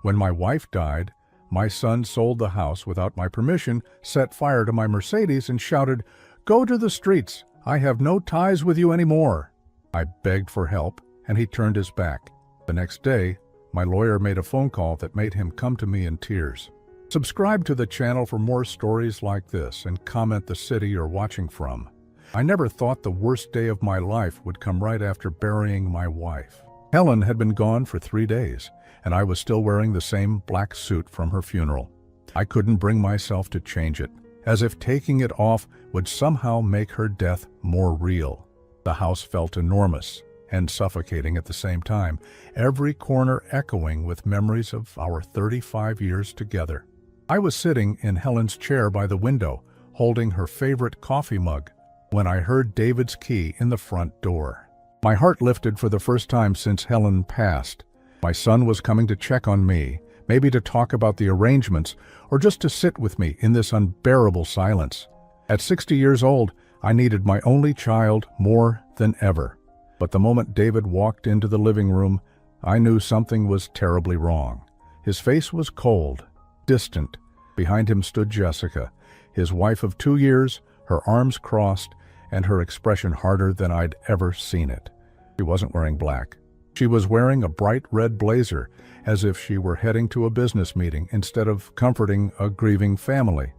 When my wife died, my son sold the house without my permission, set fire to my Mercedes, and shouted, "Go to the streets! I have no ties with you anymore." I begged for help, and he turned his back. The next day, my lawyer made a phone call that made him come to me in tears. Subscribe to the channel for more stories like this and comment the city you're watching from. I never thought the worst day of my life would come right after burying my wife. Helen had been gone for 3 days, and I was still wearing the same black suit from her funeral. I couldn't bring myself to change it, as if taking it off would somehow make her death more real. The house felt enormous and suffocating at the same time, every corner echoing with memories of our 35 years together. I was sitting in Helen's chair by the window, holding her favorite coffee mug, when I heard David's key in the front door. My heart lifted for the first time since Helen passed. My son was coming to check on me, maybe to talk about the arrangements, or just to sit with me in this unbearable silence. At 60 years old, I needed my only child more than ever. But the moment David walked into the living room, I knew something was terribly wrong. His face was cold, distant. Behind him stood Jessica, his wife of 2 years, her arms crossed, and her expression harder than I'd ever seen it. She wasn't wearing black. She was wearing a bright red blazer, as if she were heading to a business meeting instead of comforting a grieving family.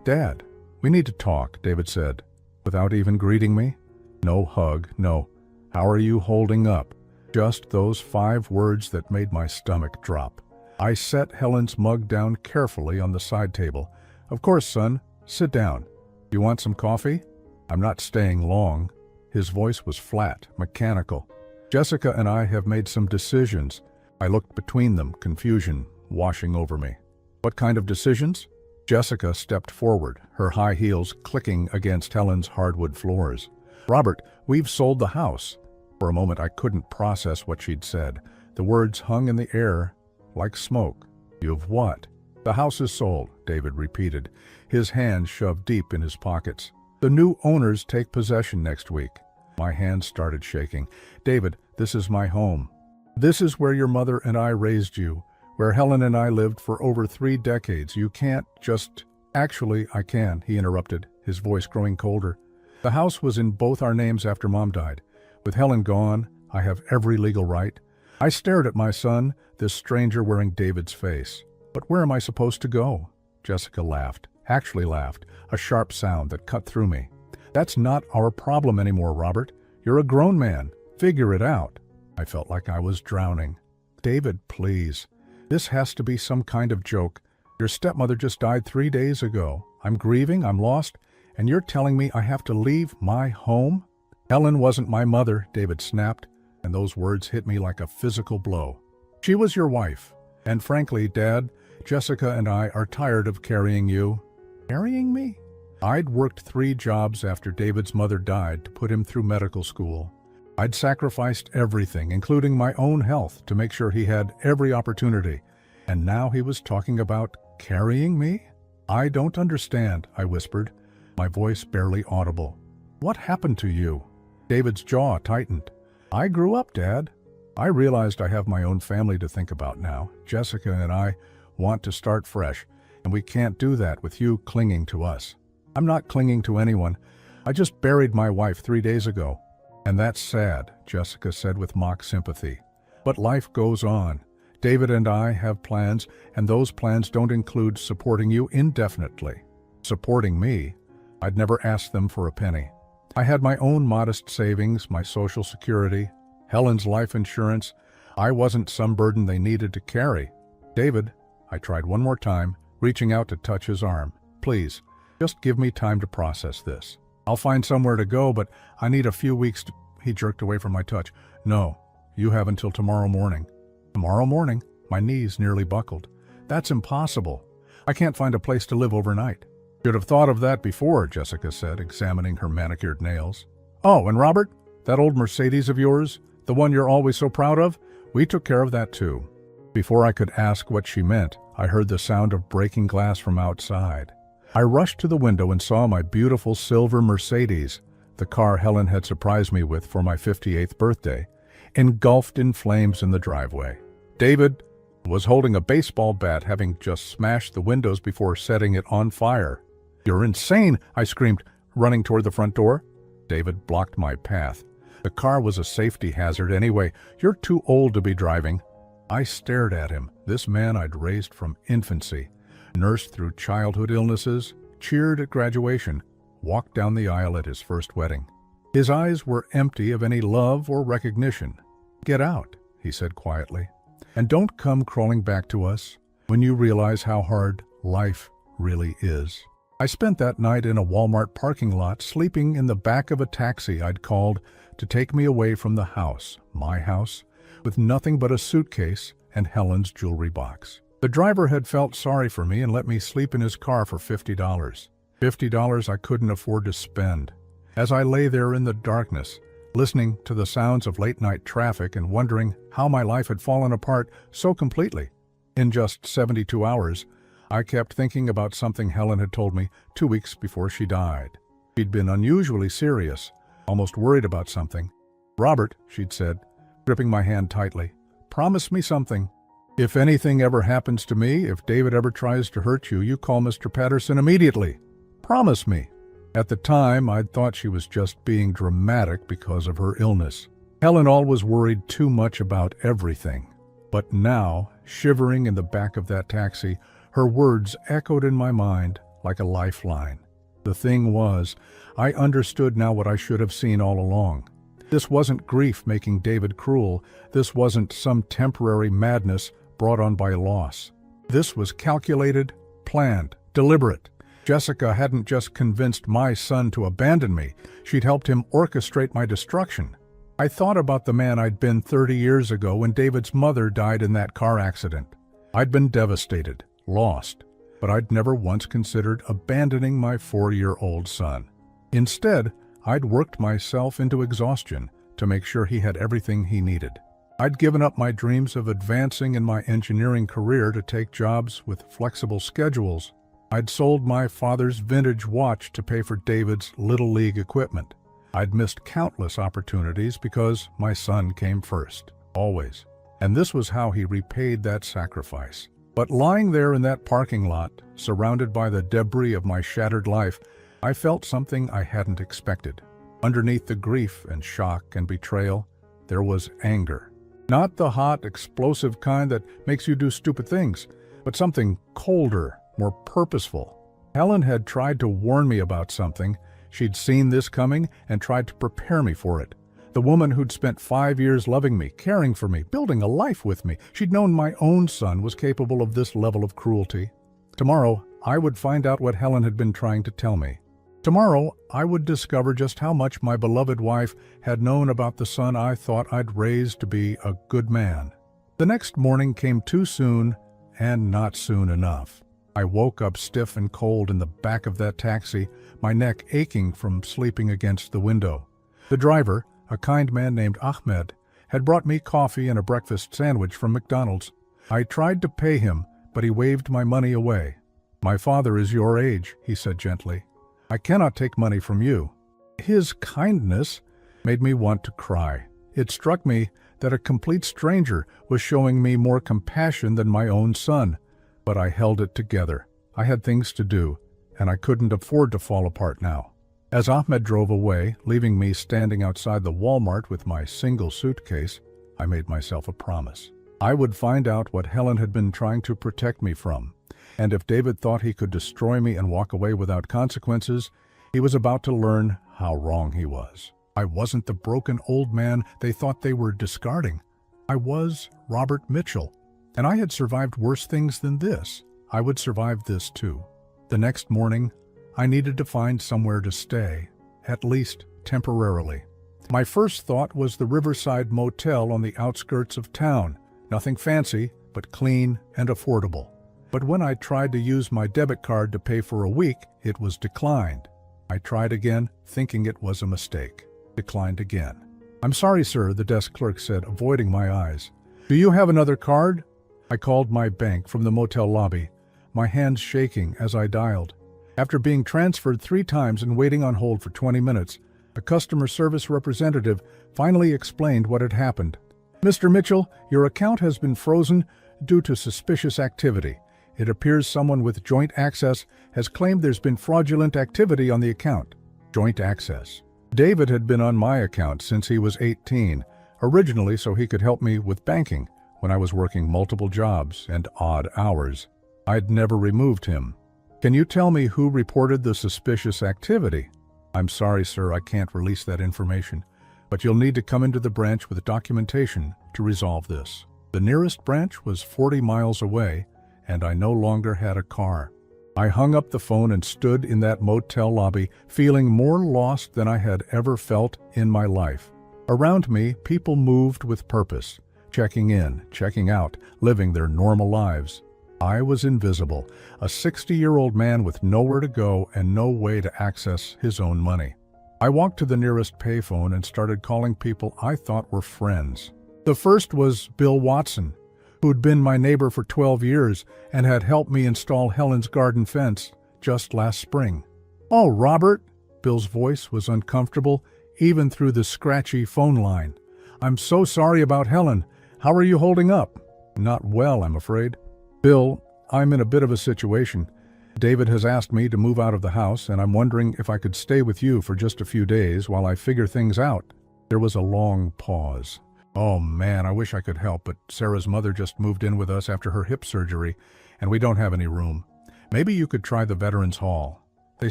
"Dad, we need to talk," David said, without even greeting me. No hug, no, "How are you holding up?" Just those 5 words that made my stomach drop. I set Helen's mug down carefully on the side table. "Of course, son. Sit down. You want some coffee?" "I'm not staying long." His voice was flat, mechanical. "Jessica and I have made some decisions." I looked between them, confusion washing over me. "What kind of decisions?" Jessica stepped forward, her high heels clicking against Helen's hardwood floors. "Robert, we've sold the house." For a moment I couldn't process what she'd said. The words hung in the air like smoke. "You've what?" "The house is sold," David repeated, his hands shoved deep in his pockets. "The new owners take possession next week." My hands started shaking. "David, this is my home. This is where your mother and I raised you, where Helen and I lived for over 3 decades. You can't just—" "Actually, I can," he interrupted, his voice growing colder. "The house was in both our names after Mom died. With Helen gone, I have every legal right." I stared at my son, this stranger wearing David's face. "But where am I supposed to go?" Jessica laughed, actually laughed, a sharp sound that cut through me. "That's not our problem anymore, Robert. You're a grown man. Figure it out." I felt like I was drowning. "David, please. This has to be some kind of joke. Your stepmother just died 3 days ago. I'm grieving, I'm lost, and you're telling me I have to leave my home?" "Helen wasn't my mother," David snapped, and those words hit me like a physical blow. "She was your wife. And frankly, Dad, Jessica and I are tired of carrying you." "Carrying me?" I'd worked 3 jobs after David's mother died to put him through medical school. I'd sacrificed everything, including my own health, to make sure he had every opportunity. And now he was talking about carrying me? "I don't understand," I whispered, my voice barely audible. "What happened to you?" David's jaw tightened. "I grew up, Dad. I realized I have my own family to think about now. Jessica and I want to start fresh, and we can't do that with you clinging to us." "I'm not clinging to anyone. I just buried my wife 3 days ago." "And that's sad," Jessica said with mock sympathy. "But life goes on. David and I have plans, and those plans don't include supporting you indefinitely." Supporting me? I'd never asked them for a penny. I had my own modest savings, my Social Security, Helen's life insurance. I wasn't some burden they needed to carry. "David," I tried one more time, reaching out to touch his arm. "Please, just give me time to process this. I'll find somewhere to go, but I need a few weeks to—" He jerked away from my touch. "No, you have until tomorrow morning." "Tomorrow morning?" My knees nearly buckled. "That's impossible. I can't find a place to live overnight." "Should have thought of that before," Jessica said, examining her manicured nails. "Oh, and Robert, that old Mercedes of yours, the one you're always so proud of, we took care of that too." Before I could ask what she meant, I heard the sound of breaking glass from outside. I rushed to the window and saw my beautiful silver Mercedes, the car Helen had surprised me with for my 58th birthday, engulfed in flames in the driveway. "David, Was holding a baseball bat, having just smashed the windows before setting it on fire. "You're insane!" I screamed, running toward the front door. David blocked my path. "The car was a safety hazard anyway. You're too old to be driving." I stared at him, this man I'd raised from infancy, nursed through childhood illnesses, cheered at graduation, walked down the aisle at his first wedding. His eyes were empty of any love or recognition. "Get out," he said quietly, "and don't come crawling back to us when you realize how hard life really is." I spent that night in a Walmart parking lot, sleeping in the back of a taxi I'd called to take me away from the house, my house, with nothing but a suitcase and Helen's jewelry box. The driver had felt sorry for me and let me sleep in his car for $50. $50 I couldn't afford to spend. As I lay there in the darkness, listening to the sounds of late-night traffic and wondering how my life had fallen apart so completely. In just 72 hours, I kept thinking about something Helen had told me 2 weeks before she died. She'd been unusually serious, almost worried about something. "Robert," she'd said, gripping my hand tightly, "promise me something. If anything ever happens to me, if David ever tries to hurt you, you call Mr. Patterson immediately. Promise me." At the time, I'd thought she was just being dramatic because of her illness. Helen always worried too much about everything. But now, shivering in the back of that taxi, her words echoed in my mind like a lifeline. The thing was, I understood now what I should have seen all along. This wasn't grief making David cruel. This wasn't some temporary madness brought on by loss. This was calculated, planned, deliberate. Jessica hadn't just convinced my son to abandon me. She'd helped him orchestrate my destruction. I thought about the man I'd been 30 years ago when David's mother died in that car accident. I'd been devastated, lost, but I'd never once considered abandoning my 4-year-old son. Instead, I'd worked myself into exhaustion to make sure he had everything he needed. I'd given up my dreams of advancing in my engineering career to take jobs with flexible schedules. I'd sold my father's vintage watch to pay for David's Little League equipment. I'd missed countless opportunities because my son came first, always. And this was how he repaid that sacrifice. But lying there in that parking lot, surrounded by the debris of my shattered life, I felt something I hadn't expected. Underneath the grief and shock and betrayal, there was anger. Not the hot, explosive kind that makes you do stupid things, but something colder, more purposeful. Helen had tried to warn me about something. She'd seen this coming and tried to prepare me for it. The woman who'd spent 5 years loving me, caring for me, building a life with me. She'd known my own son was capable of this level of cruelty. Tomorrow, I would find out what Helen had been trying to tell me. Tomorrow, I would discover just how much my beloved wife had known about the son I thought I'd raised to be a good man. The next morning came too soon and not soon enough. I woke up stiff and cold in the back of that taxi, my neck aching from sleeping against the window. The driver, a kind man named Ahmed, had brought me coffee and a breakfast sandwich from McDonald's. I tried to pay him, but he waved my money away. "My father is your age," he said gently. "I cannot take money from you." His kindness made me want to cry. It struck me that a complete stranger was showing me more compassion than my own son. But I held it together. I had things to do, and I couldn't afford to fall apart now. As Ahmed drove away, leaving me standing outside the Walmart with my single suitcase, I made myself a promise. I would find out what Helen had been trying to protect me from, and if David thought he could destroy me and walk away without consequences, he was about to learn how wrong he was. I wasn't the broken old man they thought they were discarding. I was Robert Mitchell. And I had survived worse things than this. I would survive this too. The next morning, I needed to find somewhere to stay, at least temporarily. My first thought was the Riverside Motel on the outskirts of town. Nothing fancy, but clean and affordable. But when I tried to use my debit card to pay for a week, it was declined. I tried again, thinking it was a mistake. Declined again. "I'm sorry, sir," the desk clerk said, avoiding my eyes. "Do you have another card?" I called my bank from the motel lobby, my hands shaking as I dialed. After being transferred 3 times and waiting on hold for 20 minutes, a customer service representative finally explained what had happened. "Mr. Mitchell, your account has been frozen due to suspicious activity. It appears someone with joint access has claimed there's been fraudulent activity on the account. Joint access. David had been on my account since he was 18, originally so he could help me with banking when I was working multiple jobs and odd hours. I'd never removed him. Can you tell me who reported the suspicious activity? I'm sorry, sir, I can't release that information, but you'll need to come into the branch with documentation to resolve this. The nearest branch was 40 miles away, and I no longer had a car. I hung up the phone and stood in that motel lobby, feeling more lost than I had ever felt in my life. Around me, people moved with purpose, checking in, checking out, living their normal lives. I was invisible, a 60-year-old man with nowhere to go and no way to access his own money. I walked to the nearest payphone and started calling people I thought were friends. The first was Bill Watson, who'd been my neighbor for 12 years and had helped me install Helen's garden fence just last spring. "Oh, Robert," Bill's voice was uncomfortable, even through the scratchy phone line. "I'm so sorry about Helen. How are you holding up?" "Not well, I'm afraid." "Bill, I'm in a bit of a situation. David has asked me to move out of the house, and I'm wondering if I could stay with you for just a few days while I figure things out." There was a long pause. "Oh man, I wish I could help, but Sarah's mother just moved in with us after her hip surgery, and we don't have any room. Maybe you could try the Veterans Hall. They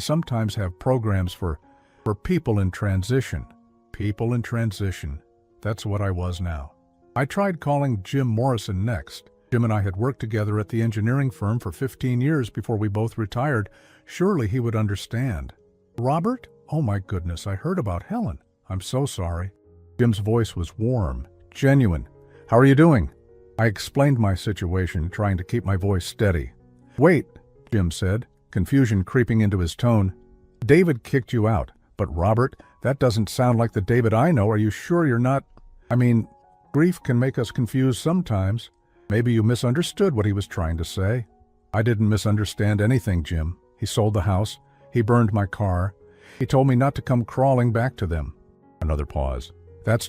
sometimes have programs for people in transition." People in transition. That's what I was now. I tried calling Jim Morrison next. Jim and I had worked together at the engineering firm for 15 years before we both retired. Surely he would understand. "Robert? Oh my goodness, I heard about Helen. I'm so sorry." Jim's voice was warm, genuine. "How are you doing?" I explained my situation, trying to keep my voice steady. "Wait," Jim said, confusion creeping into his tone. "David kicked you out, but Robert, that doesn't sound like the David I know. Are you sure you're not? I mean, grief can make us confused sometimes. Maybe you misunderstood what he was trying to say." "I didn't misunderstand anything, Jim. He sold the house. He burned my car. He told me not to come crawling back to them." Another pause. That's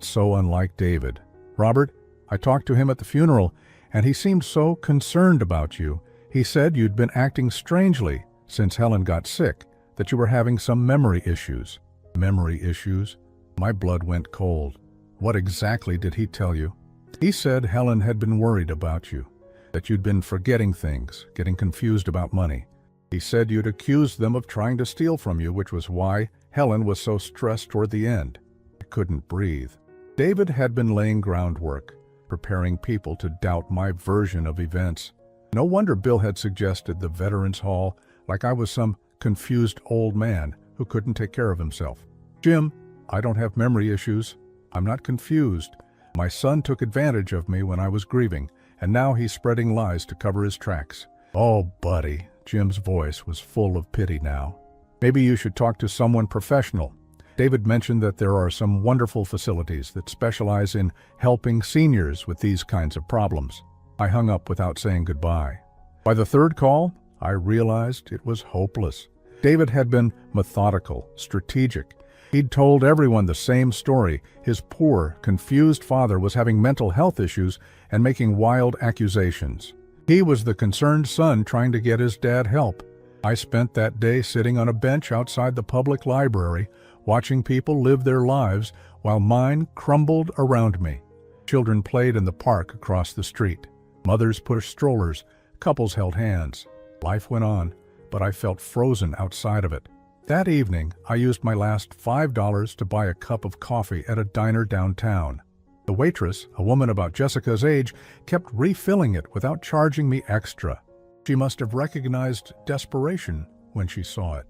so unlike David. "Robert, I talked to him at the funeral, and he seemed so concerned about you. He said you'd been acting strangely since Helen got sick, that you were having some memory issues." Memory issues? My blood went cold. What exactly did he tell you? "He said Helen had been worried about you, that you'd been forgetting things, getting confused about money. He said you'd accused them of trying to steal from you, which was why Helen was so stressed toward the end." I couldn't breathe. David had been laying groundwork, preparing people to doubt my version of events. No wonder Bill had suggested the Veterans Hall, like I was some confused old man who couldn't take care of himself. "Jim, I don't have memory issues. I'm not confused. My son took advantage of me when I was grieving, and now he's spreading lies to cover his tracks." "Oh, buddy," Jim's voice was full of pity now. "Maybe you should talk to someone professional. David mentioned that there are some wonderful facilities that specialize in helping seniors with these kinds of problems." I hung up without saying goodbye. By the third call, I realized it was hopeless. David had been methodical, strategic. He'd told everyone the same story. His poor, confused father was having mental health issues and making wild accusations. He was the concerned son trying to get his dad help. I spent that day sitting on a bench outside the public library, watching people live their lives while mine crumbled around me. Children played in the park across the street. Mothers pushed strollers. Couples held hands. Life went on, but I felt frozen outside of it. That evening, I used my last $5 to buy a cup of coffee at a diner downtown. The waitress, a woman about Jessica's age, kept refilling it without charging me extra. She must have recognized desperation when she saw it.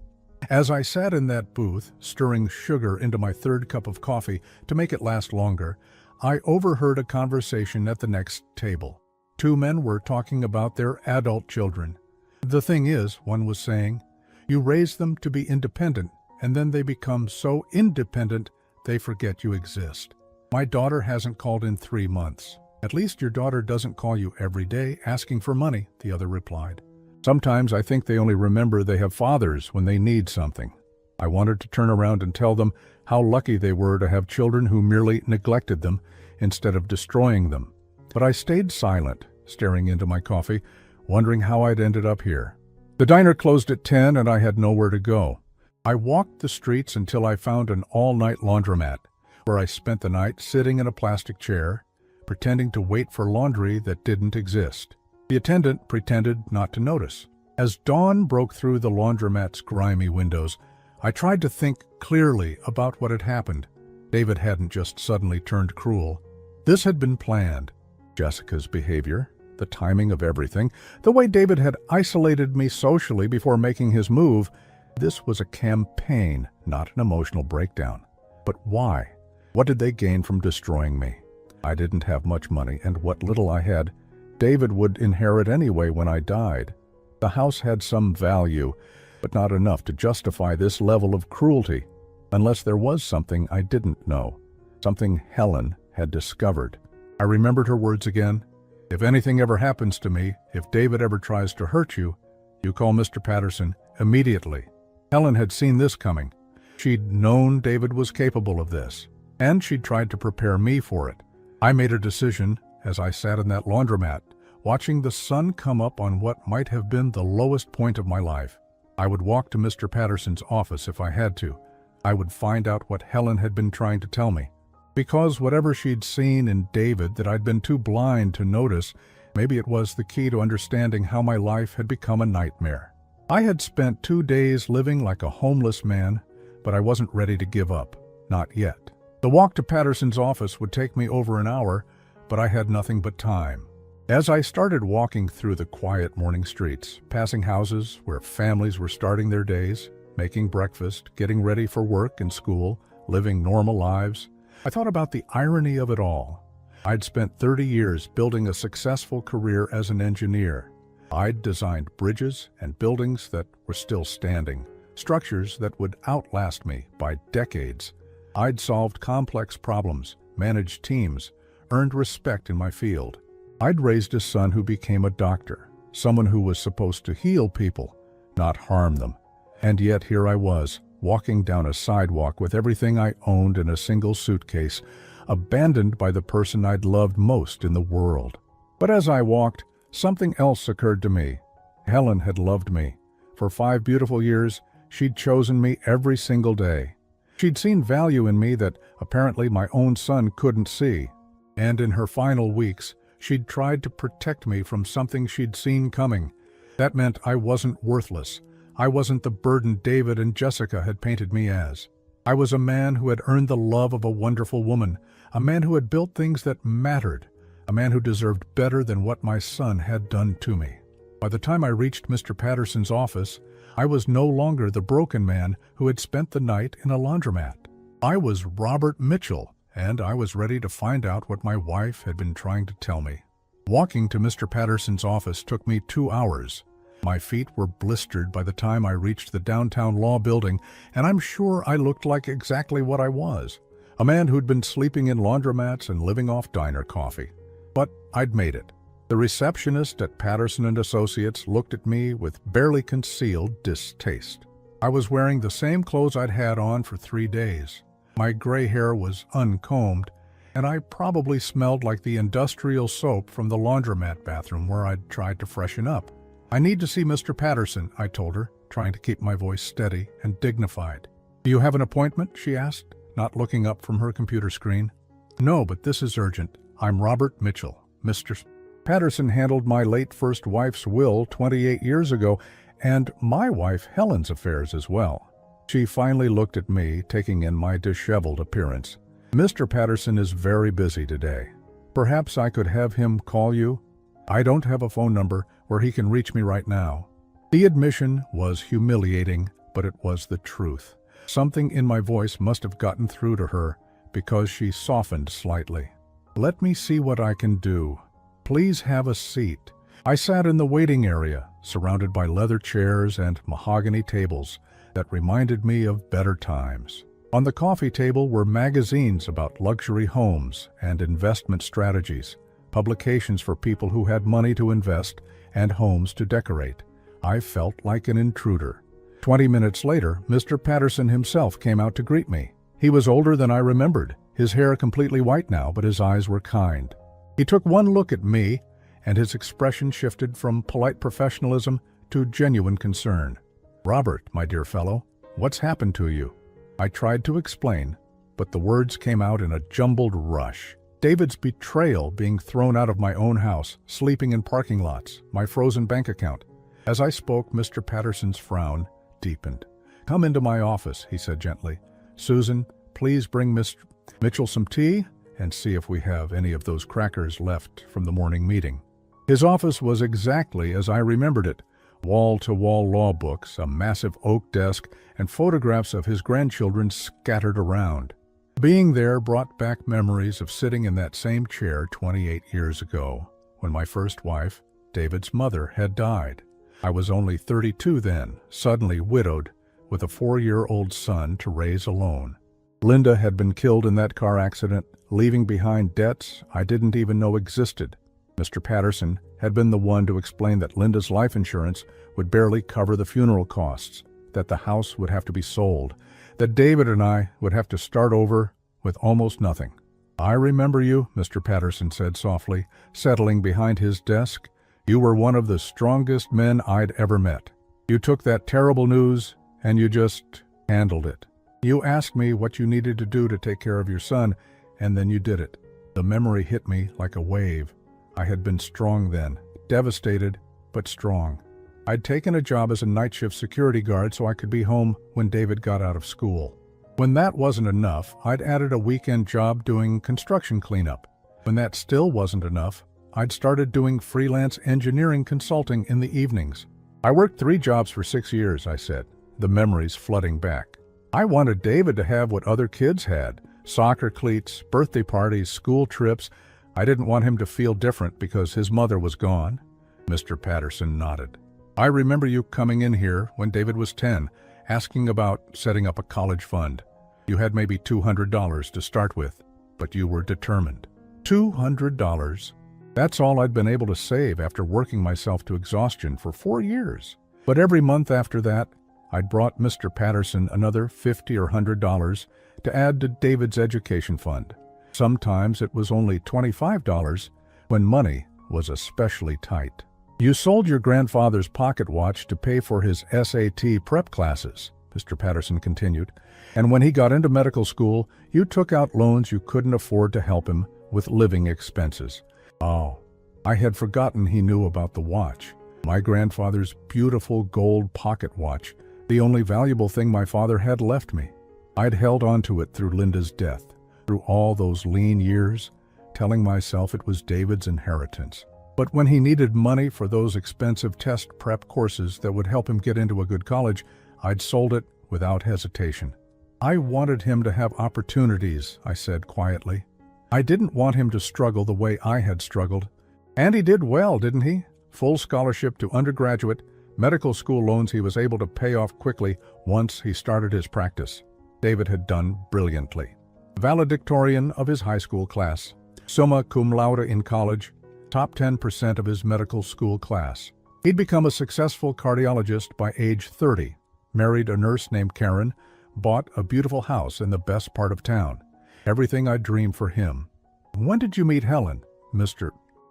As I sat in that booth, stirring sugar into my third cup of coffee to make it last longer, I overheard a conversation at the next table. Two men were talking about their adult children. "The thing is," one was saying, "you raise them to be independent, and then they become so independent they forget you exist. My daughter hasn't called in 3 months. At least your daughter doesn't call you every day asking for money," the other replied. "Sometimes I think they only remember they have fathers when they need something." I wanted to turn around and tell them how lucky they were to have children who merely neglected them instead of destroying them. But I stayed silent, staring into my coffee, wondering how I'd ended up here. The diner closed at 10 and I had nowhere to go. I walked the streets until I found an all-night laundromat, where I spent the night sitting in a plastic chair, pretending to wait for laundry that didn't exist. The attendant pretended not to notice. As dawn broke through the laundromat's grimy windows, I tried to think clearly about what had happened. David hadn't just suddenly turned cruel. This had been planned. Jessica's behavior, the timing of everything, the way David had isolated me socially before making his move. This was a campaign, not an emotional breakdown. But why? What did they gain from destroying me? I didn't have much money, and what little I had, David would inherit anyway when I died. The house had some value, but not enough to justify this level of cruelty, unless there was something I didn't know, something Helen had discovered. I remembered her words again. If anything ever happens to me, if David ever tries to hurt you, you call Mr. Patterson immediately. Helen had seen this coming. She'd known David was capable of this, and she'd tried to prepare me for it. I made a decision as I sat in that laundromat, watching the sun come up on what might have been the lowest point of my life. I would walk to Mr. Patterson's office if I had to. I would find out what Helen had been trying to tell me. Because whatever she'd seen in David that I'd been too blind to notice, maybe it was the key to understanding how my life had become a nightmare. I had spent 2 days living like a homeless man, but I wasn't ready to give up. Not yet. The walk to Patterson's office would take me over an hour, but I had nothing but time. As I started walking through the quiet morning streets, passing houses where families were starting their days, making breakfast, getting ready for work and school, living normal lives, I thought about the irony of it all. I'd spent 30 years building a successful career as an engineer. I'd designed bridges and buildings that were still standing, structures that would outlast me by decades. I'd solved complex problems, managed teams, earned respect in my field. I'd raised a son who became a doctor, someone who was supposed to heal people, not harm them. And yet here I was, walking down a sidewalk with everything I owned in a single suitcase, abandoned by the person I'd loved most in the world. But as I walked, something else occurred to me. Helen had loved me. For 5 beautiful years, she'd chosen me every single day. She'd seen value in me that apparently my own son couldn't see. And in her final weeks, she'd tried to protect me from something she'd seen coming. That meant I wasn't worthless. I wasn't the burden David and Jessica had painted me as. I was a man who had earned the love of a wonderful woman, a man who had built things that mattered, a man who deserved better than what my son had done to me. By the time I reached Mr. Patterson's office, I was no longer the broken man who had spent the night in a laundromat. I was Robert Mitchell, and I was ready to find out what my wife had been trying to tell me. Walking to Mr. Patterson's office took me 2 hours. My feet were blistered by the time I reached the downtown law building, and I'm sure I looked like exactly what I was, a man who'd been sleeping in laundromats and living off diner coffee. But I'd made it. The receptionist at Patterson & Associates looked at me with barely concealed distaste. I was wearing the same clothes I'd had on for 3 days. My gray hair was uncombed, and I probably smelled like the industrial soap from the laundromat bathroom where I'd tried to freshen up. "I need to see Mr. Patterson," I told her, trying to keep my voice steady and dignified. "Do you have an appointment?" she asked, not looking up from her computer screen. "No, but this is urgent. I'm Robert Mitchell. Mr. Patterson handled my late first wife's will 28 years ago, and my wife Helen's affairs as well." She finally looked at me, taking in my disheveled appearance. "Mr. Patterson is very busy today. Perhaps I could have him call you? I don't have a phone number where he can reach me right now." The admission was humiliating, but it was the truth. Something in my voice must have gotten through to her, because she softened slightly. "Let me see what I can do. Please have a seat." I sat in the waiting area, surrounded by leather chairs and mahogany tables that reminded me of better times. On the coffee table were magazines about luxury homes and investment strategies, publications for people who had money to invest and homes to decorate. I felt like an intruder. 20 minutes later, Mr. Patterson himself came out to greet me. He was older than I remembered, his hair completely white now, but his eyes were kind. He took one look at me, and his expression shifted from polite professionalism to genuine concern. "Robert, my dear fellow, what's happened to you?" I tried to explain, but the words came out in a jumbled rush. David's betrayal, being thrown out of my own house, sleeping in parking lots, my frozen bank account. As I spoke, Mr. Patterson's frown deepened. "Come into my office," he said gently. "Susan, please bring Mr. Mitchell some tea and see if we have any of those crackers left from the morning meeting." His office was exactly as I remembered it. Wall-to-wall law books, a massive oak desk, and photographs of his grandchildren scattered around. Being there brought back memories of sitting in that same chair 28 years ago, when my first wife, David's mother, had died. I was only 32 then, suddenly widowed, with a 4-year-old son to raise alone. Linda had been killed in that car accident, leaving behind debts I didn't even know existed. Mr. Patterson had been the one to explain that Linda's life insurance would barely cover the funeral costs, that the house would have to be sold, that David and I would have to start over with almost nothing. "I remember you," Mr. Patterson said softly, settling behind his desk. "You were one of the strongest men I'd ever met. You took that terrible news and you just handled it. You asked me what you needed to do to take care of your son, and then you did it." The memory hit me like a wave. I had been strong then, devastated, but strong. I'd taken a job as a night shift security guard so I could be home when David got out of school. When that wasn't enough, I'd added a weekend job doing construction cleanup. When that still wasn't enough, I'd started doing freelance engineering consulting in the evenings. "I worked 3 jobs for 6 years, I said, the memories flooding back. "I wanted David to have what other kids had, soccer cleats, birthday parties, school trips. I didn't want him to feel different because his mother was gone." Mr. Patterson nodded. "I remember you coming in here when David was 10, asking about setting up a college fund. You had maybe $200 to start with, but you were determined." $200. That's all I'd been able to save after working myself to exhaustion for 4 years. But every month after that, I'd brought Mr. Patterson another $50 or $100 to add to David's education fund. Sometimes it was only $25 when money was especially tight. "You sold your grandfather's pocket watch to pay for his SAT prep classes," Mr. Patterson continued, "and when he got into medical school, you took out loans you couldn't afford to help him with living expenses." Oh, I had forgotten he knew about the watch. My grandfather's beautiful gold pocket watch, the only valuable thing my father had left me. I'd held on to it through Linda's death, through all those lean years, telling myself it was David's inheritance. But when he needed money for those expensive test prep courses that would help him get into a good college, I'd sold it without hesitation. "I wanted him to have opportunities," I said quietly. "I didn't want him to struggle the way I had struggled." "And he did well, didn't he? Full scholarship to undergraduate, medical school loans he was able to pay off quickly once he started his practice." David had done brilliantly. Valedictorian of his high school class, summa cum laude in college, top 10% of his medical school class. He'd become a successful cardiologist by age 30, married a nurse named Karen, bought a beautiful house in the best part of town. Everything I dreamed for him. "When did you meet Helen?" Mr.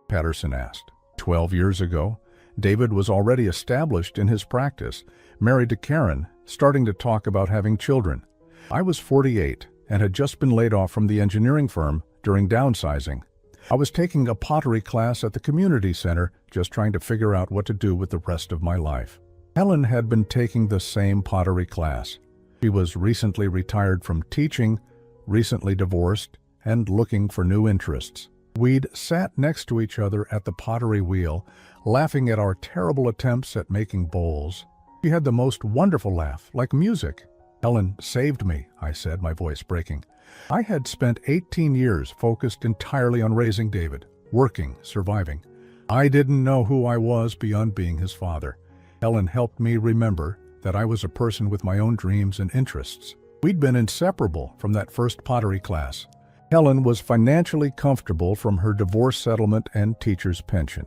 Patterson asked. 12 years ago. David was already established in his practice, married to Karen, starting to talk about having children. I was 48 and had just been laid off from the engineering firm during downsizing. I was taking a pottery class at the community center, just trying to figure out what to do with the rest of my life. Helen had been taking the same pottery class. She was recently retired from teaching, recently divorced, and looking for new interests. We'd sat next to each other at the pottery wheel, laughing at our terrible attempts at making bowls. She had the most wonderful laugh, like music. "Helen saved me," I said, my voice breaking. I had spent 18 years focused entirely on raising David, working, surviving. I didn't know who I was beyond being his father. Helen helped me remember that I was a person with my own dreams and interests. We'd been inseparable from that first pottery class. Helen was financially comfortable from her divorce settlement and teacher's pension.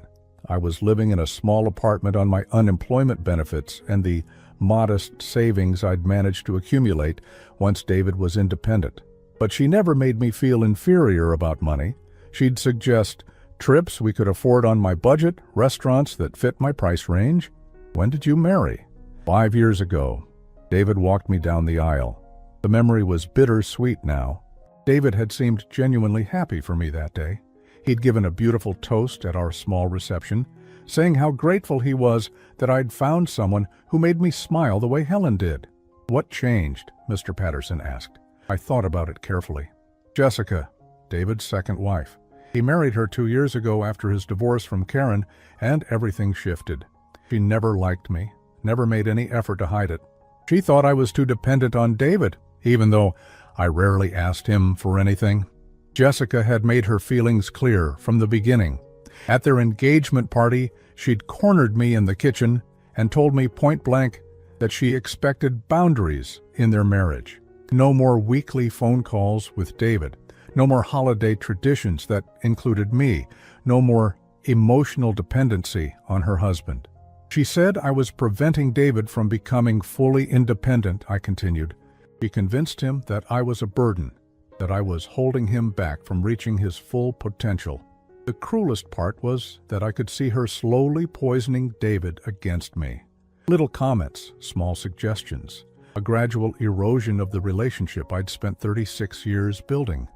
I was living in a small apartment on my unemployment benefits and the modest savings I'd managed to accumulate once David was independent. But she never made me feel inferior about money. She'd suggest, trips we could afford on my budget, restaurants that fit my price range. When did you marry? 5 years ago. David walked me down the aisle. The memory was bittersweet now. David had seemed genuinely happy for me that day. He'd given a beautiful toast at our small reception, saying how grateful he was that I'd found someone who made me smile the way Helen did. What changed? Mr. Patterson asked. I thought about it carefully. Jessica, David's second wife. He married her 2 years ago after his divorce from Karen, and everything shifted. She never liked me, never made any effort to hide it. She thought I was too dependent on David, even though I rarely asked him for anything. Jessica had made her feelings clear from the beginning. At their engagement party, she'd cornered me in the kitchen and told me point blank that she expected boundaries in their marriage. No more weekly phone calls with David. No more holiday traditions that included me. No more emotional dependency on her husband. She said I was preventing David from becoming fully independent, I continued. She convinced him that I was a burden, that I was holding him back from reaching his full potential. The cruelest part was that I could see her slowly poisoning David against me. Little comments, small suggestions, a gradual erosion of the relationship I'd spent 36 years building.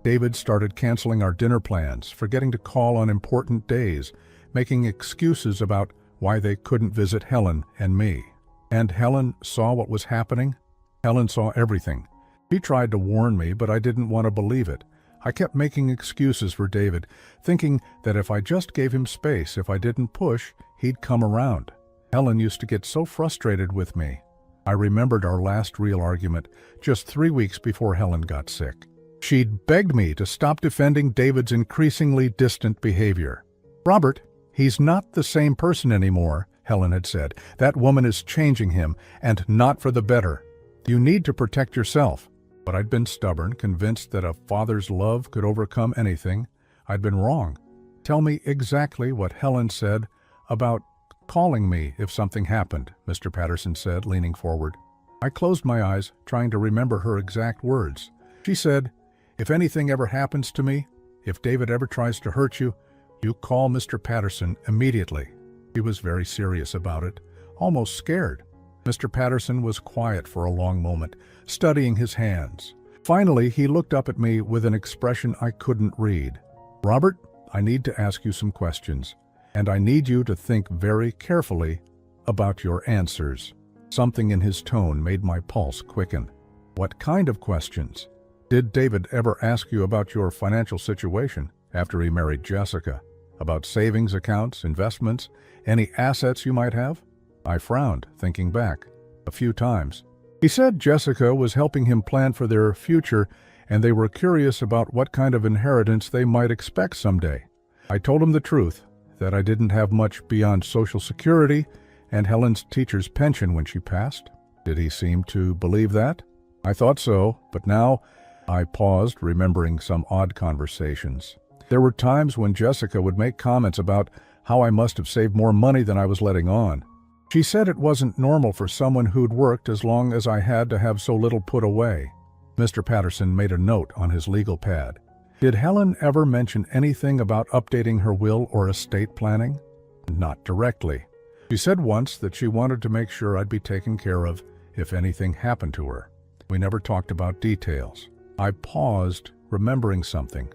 David started canceling our dinner plans, forgetting to call on important days, making excuses about why they couldn't visit Helen and me. And Helen saw what was happening. Helen saw everything. She tried to warn me, but I didn't want to believe it. I kept making excuses for David, thinking that if I just gave him space, if I didn't push, he'd come around. Helen used to get so frustrated with me. I remembered our last real argument, just 3 weeks before Helen got sick. She'd begged me to stop defending David's increasingly distant behavior. Robert, he's not the same person anymore, Helen had said. That woman is changing him, and not for the better. You need to protect yourself. But I'd been stubborn, convinced that a father's love could overcome anything. I'd been wrong. Tell me exactly what Helen said about calling me if something happened, Mr. Patterson said, leaning forward. I closed my eyes, trying to remember her exact words. She said, if anything ever happens to me, if David ever tries to hurt you, you call Mr. Patterson immediately. She was very serious about it, almost scared. Mr. Patterson was quiet for a long moment, studying his hands. Finally, he looked up at me with an expression I couldn't read. Robert, I need to ask you some questions, and I need you to think very carefully about your answers. Something in his tone made my pulse quicken. What kind of questions? Did David ever ask you about your financial situation after he married Jessica? About savings accounts, investments, any assets you might have? I frowned, thinking back. A few times. He said Jessica was helping him plan for their future, and they were curious about what kind of inheritance they might expect someday. I told him the truth, that I didn't have much beyond Social Security and Helen's teacher's pension when she passed. Did he seem to believe that? I thought so, but now I paused, remembering some odd conversations. There were times when Jessica would make comments about how I must have saved more money than I was letting on. She said it wasn't normal for someone who'd worked as long as I had to have so little put away. Mr. Patterson made a note on his legal pad. Did Helen ever mention anything about updating her will or estate planning? Not directly. She said once that she wanted to make sure I'd be taken care of if anything happened to her. We never talked about details. I paused, remembering something.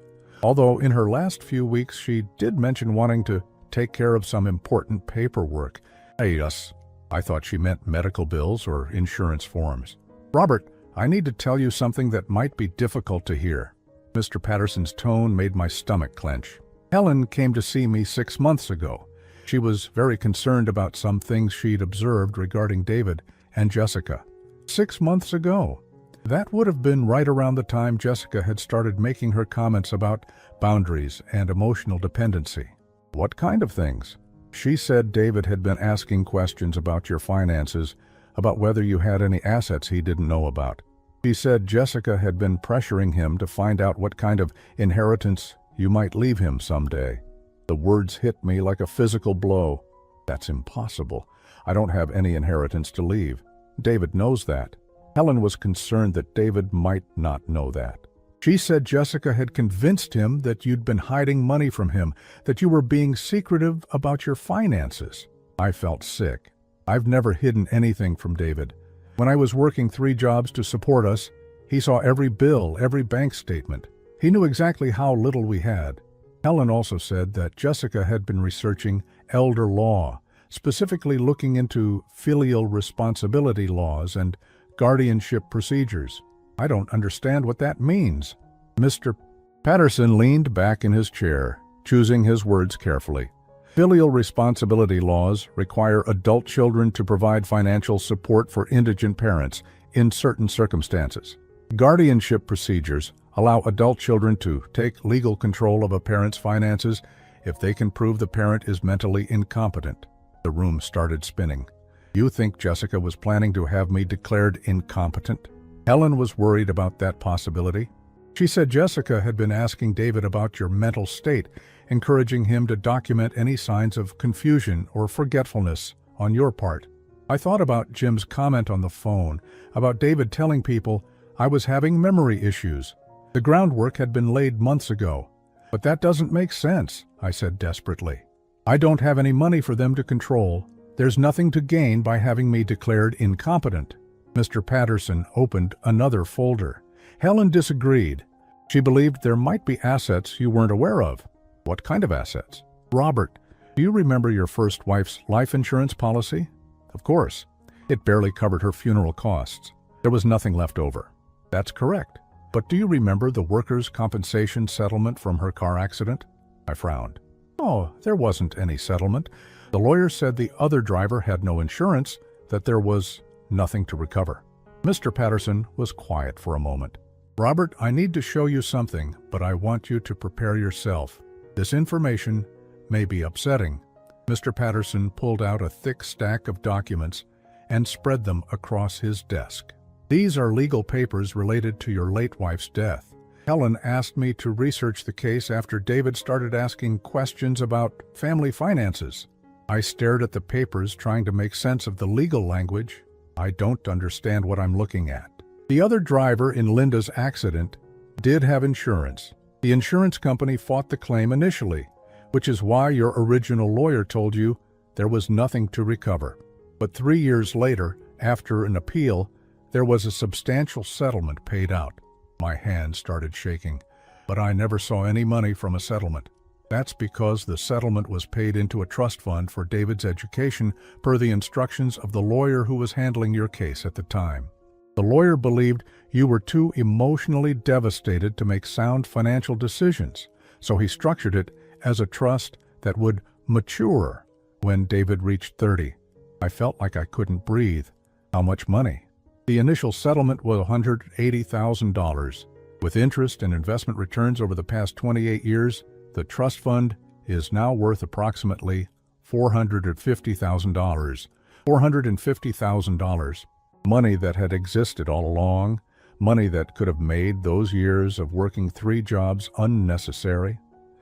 Although in her last few weeks she did mention wanting to take care of some important paperwork. Yes, I thought she meant medical bills or insurance forms. Robert, I need to tell you something that might be difficult to hear. Mr. Patterson's tone made my stomach clench. Helen came to see me 6 months ago. She was very concerned about some things she'd observed regarding David and Jessica. 6 months ago. That would have been right around the time Jessica had started making her comments about boundaries and emotional dependency. What kind of things? She said David had been asking questions about your finances, about whether you had any assets he didn't know about. She said Jessica had been pressuring him to find out what kind of inheritance you might leave him someday. The words hit me like a physical blow. That's impossible. I don't have any inheritance to leave. David knows that. Helen was concerned that David might not know that. She said Jessica had convinced him that you'd been hiding money from him, that you were being secretive about your finances. I felt sick. I've never hidden anything from David. When I was working 3 jobs to support us, he saw every bill, every bank statement. He knew exactly how little we had. Helen also said that Jessica had been researching elder law, specifically looking into filial responsibility laws and guardianship procedures. I don't understand what that means. Mr. Patterson leaned back in his chair, choosing his words carefully. Filial responsibility laws require adult children to provide financial support for indigent parents in certain circumstances. Guardianship procedures allow adult children to take legal control of a parent's finances if they can prove the parent is mentally incompetent. The room started spinning. You think Jessica was planning to have me declared incompetent? Helen was worried about that possibility. She said Jessica had been asking David about your mental state, encouraging him to document any signs of confusion or forgetfulness on your part. I thought about Jim's comment on the phone, about David telling people I was having memory issues. The groundwork had been laid months ago. But that doesn't make sense, I said desperately. I don't have any money for them to control. There's nothing to gain by having me declared incompetent. Mr. Patterson opened another folder. Helen disagreed. She believed there might be assets you weren't aware of. What kind of assets? Robert, do you remember your first wife's life insurance policy? Of course. It barely covered her funeral costs. There was nothing left over. That's correct. But do you remember the workers' compensation settlement from her car accident? I frowned. Oh, there wasn't any settlement. The lawyer said the other driver had no insurance, that there was nothing to recover. Mr. Patterson was quiet for a moment. Robert, I need to show you something, but I want you to prepare yourself. This information may be upsetting. Mr. Patterson pulled out a thick stack of documents and spread them across his desk. These are legal papers related to your late wife's death. Helen asked me to research the case after David started asking questions about family finances. I stared at the papers, trying to make sense of the legal language. I don't understand what I'm looking at. The other driver in Linda's accident did have insurance. The insurance company fought the claim initially, which is why your original lawyer told you there was nothing to recover. But 3 years later, after an appeal, there was a substantial settlement paid out. My hands started shaking, but I never saw any money from a settlement. That's because the settlement was paid into a trust fund for David's education per the instructions of the lawyer who was handling your case at the time. The lawyer believed you were too emotionally devastated to make sound financial decisions, so he structured it as a trust that would mature when David reached 30. I felt like I couldn't breathe. How much money? The initial settlement was $180,000. With interest and investment returns over the past 28 years, the trust fund is now worth approximately $450,000. $450,000. Money that had existed all along, money that could have made those years of working 3 jobs unnecessary,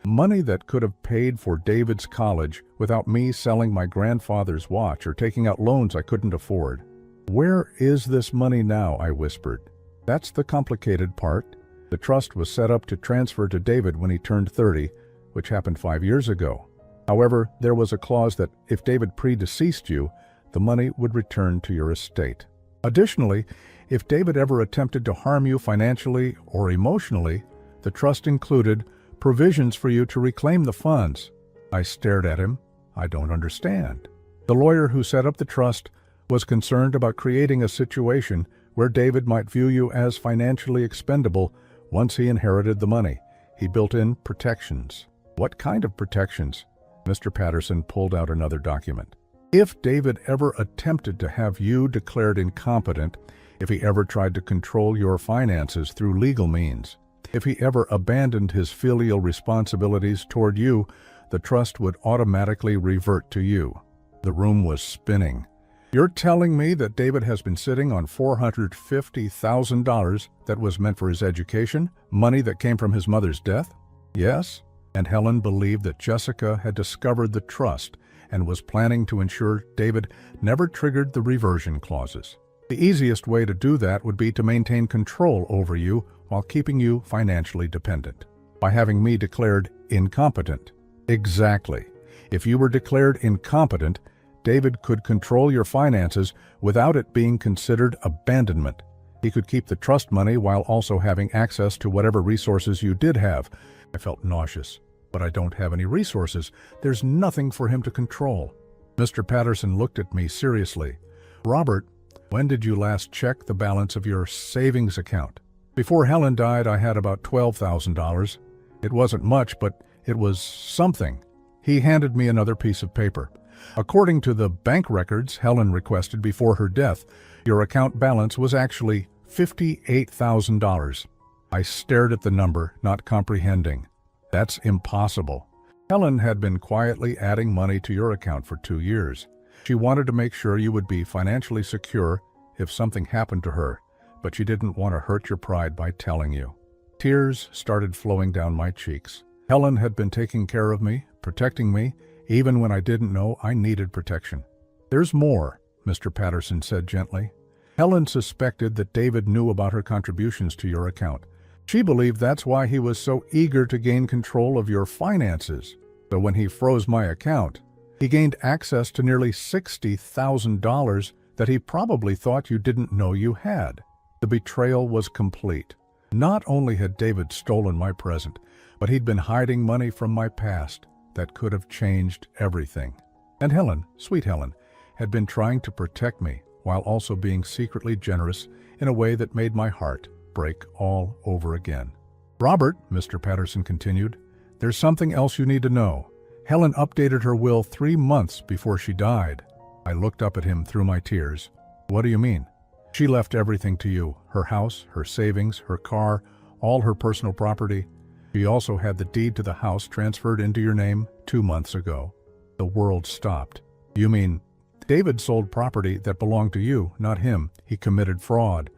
money that could have paid for David's college without me selling my grandfather's watch or taking out loans I couldn't afford. Where is this money now? I whispered. That's the complicated part. The trust was set up to transfer to David when he turned 30, which happened 5 years ago. However, there was a clause that if David predeceased you, the money would return to your estate. Additionally, if David ever attempted to harm you financially or emotionally, the trust included provisions for you to reclaim the funds. I stared at him. I don't understand. The lawyer who set up the trust was concerned about creating a situation where David might view you as financially expendable once he inherited the money. He built in protections. What kind of protections? Mr. Patterson pulled out another document. If David ever attempted to have you declared incompetent, if he ever tried to control your finances through legal means, if he ever abandoned his filial responsibilities toward you, the trust would automatically revert to you. The room was spinning. You're telling me that David has been sitting on $450,000 that was meant for his education, money that came from his mother's death? Yes, and Helen believed that Jessica had discovered the trust and was planning to ensure David never triggered the reversion clauses. The easiest way to do that would be to maintain control over you while keeping you financially dependent, by having me declared incompetent. Exactly. If you were declared incompetent, David could control your finances without it being considered abandonment. He could keep the trust money while also having access to whatever resources you did have. I felt nauseous. But I don't have any resources. There's nothing for him to control. Mr. Patterson looked at me seriously. Robert, when did you last check the balance of your savings account? Before Helen died, I had about $12,000. It wasn't much, but it was something. He handed me another piece of paper. According to the bank records Helen requested before her death, your account balance was actually $58,000. I stared at the number, not comprehending. That's impossible. Helen had been quietly adding money to your account for 2 years. She wanted to make sure you would be financially secure if something happened to her, but she didn't want to hurt your pride by telling you. Tears started flowing down my cheeks. Helen had been taking care of me, protecting me, even when I didn't know I needed protection. There's more, Mr. Patterson said gently. Helen suspected that David knew about her contributions to your account. She believed that's why he was so eager to gain control of your finances. So when he froze my account, he gained access to nearly $60,000 that he probably thought you didn't know you had. The betrayal was complete. Not only had David stolen my present, but he'd been hiding money from my past that could have changed everything. And Helen, sweet Helen, had been trying to protect me while also being secretly generous in a way that made my heart break all over again. Robert, Mr. Patterson continued, there's something else you need to know. Helen updated her will 3 months before she died. I looked up at him through my tears. What do you mean? She left everything to you, her house, her savings, her car, all her personal property. She also had the deed to the house transferred into your name 2 months ago. The world stopped. You mean, David sold property that belonged to you, not him. He committed fraud.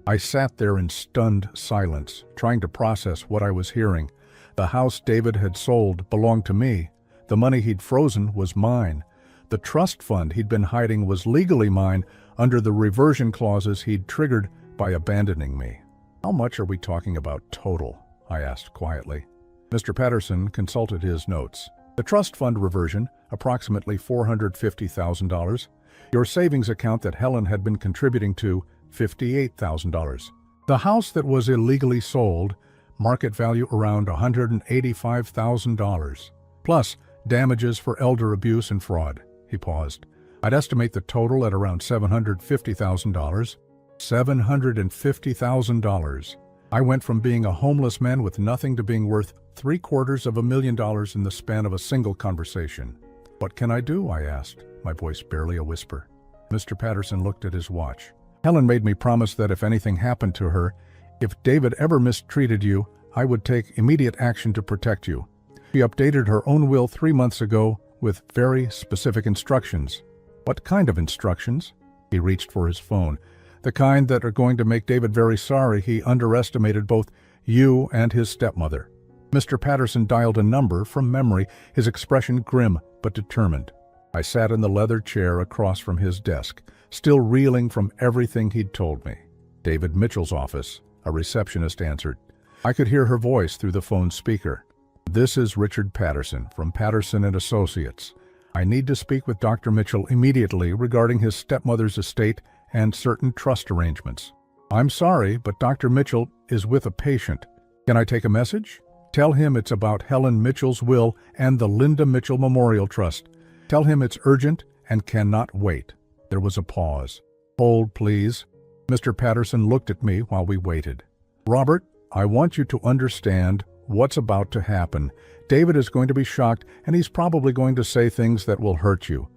I sat there in stunned silence, trying to process what I was hearing. The house David had sold belonged to me. The money he'd frozen was mine. The trust fund he'd been hiding was legally mine under the reversion clauses he'd triggered by abandoning me. How much are we talking about total? I asked quietly. Mr. Patterson consulted his notes. The trust fund reversion, approximately $450,000. Your savings account that Helen had been contributing to, $58,000. The house that was illegally sold, market value around $185,000. Plus damages for elder abuse and fraud. He paused. I'd estimate the total at around $750,000. $750,000. I went from being a homeless man with nothing to being worth $750,000 in the span of a single conversation. What can I do? I asked, my voice barely a whisper. Mr. Patterson looked at his watch. Helen made me promise that if anything happened to her, if David ever mistreated you, I would take immediate action to protect you. She updated her own will 3 months ago with very specific instructions. What kind of instructions? He reached for his phone. The kind that are going to make David very sorry he underestimated both you and his stepmother. Mr. Patterson dialed a number from memory, his expression grim but determined. I sat in the leather chair across from his desk, still reeling from everything he'd told me. David Mitchell's office, a receptionist answered. I could hear her voice through the phone speaker. This is Richard Patterson from Patterson and Associates. I need to speak with Dr. Mitchell immediately regarding his stepmother's estate and certain trust arrangements. I'm sorry, but Dr. Mitchell is with a patient. Can I take a message? Tell him it's about Helen Mitchell's will and the Linda Mitchell Memorial Trust. Tell him it's urgent and cannot wait. There was a pause. Hold, please. Mr. Patterson looked at me while we waited. Robert, I want you to understand what's about to happen. David is going to be shocked, and he's probably going to say things that will hurt you.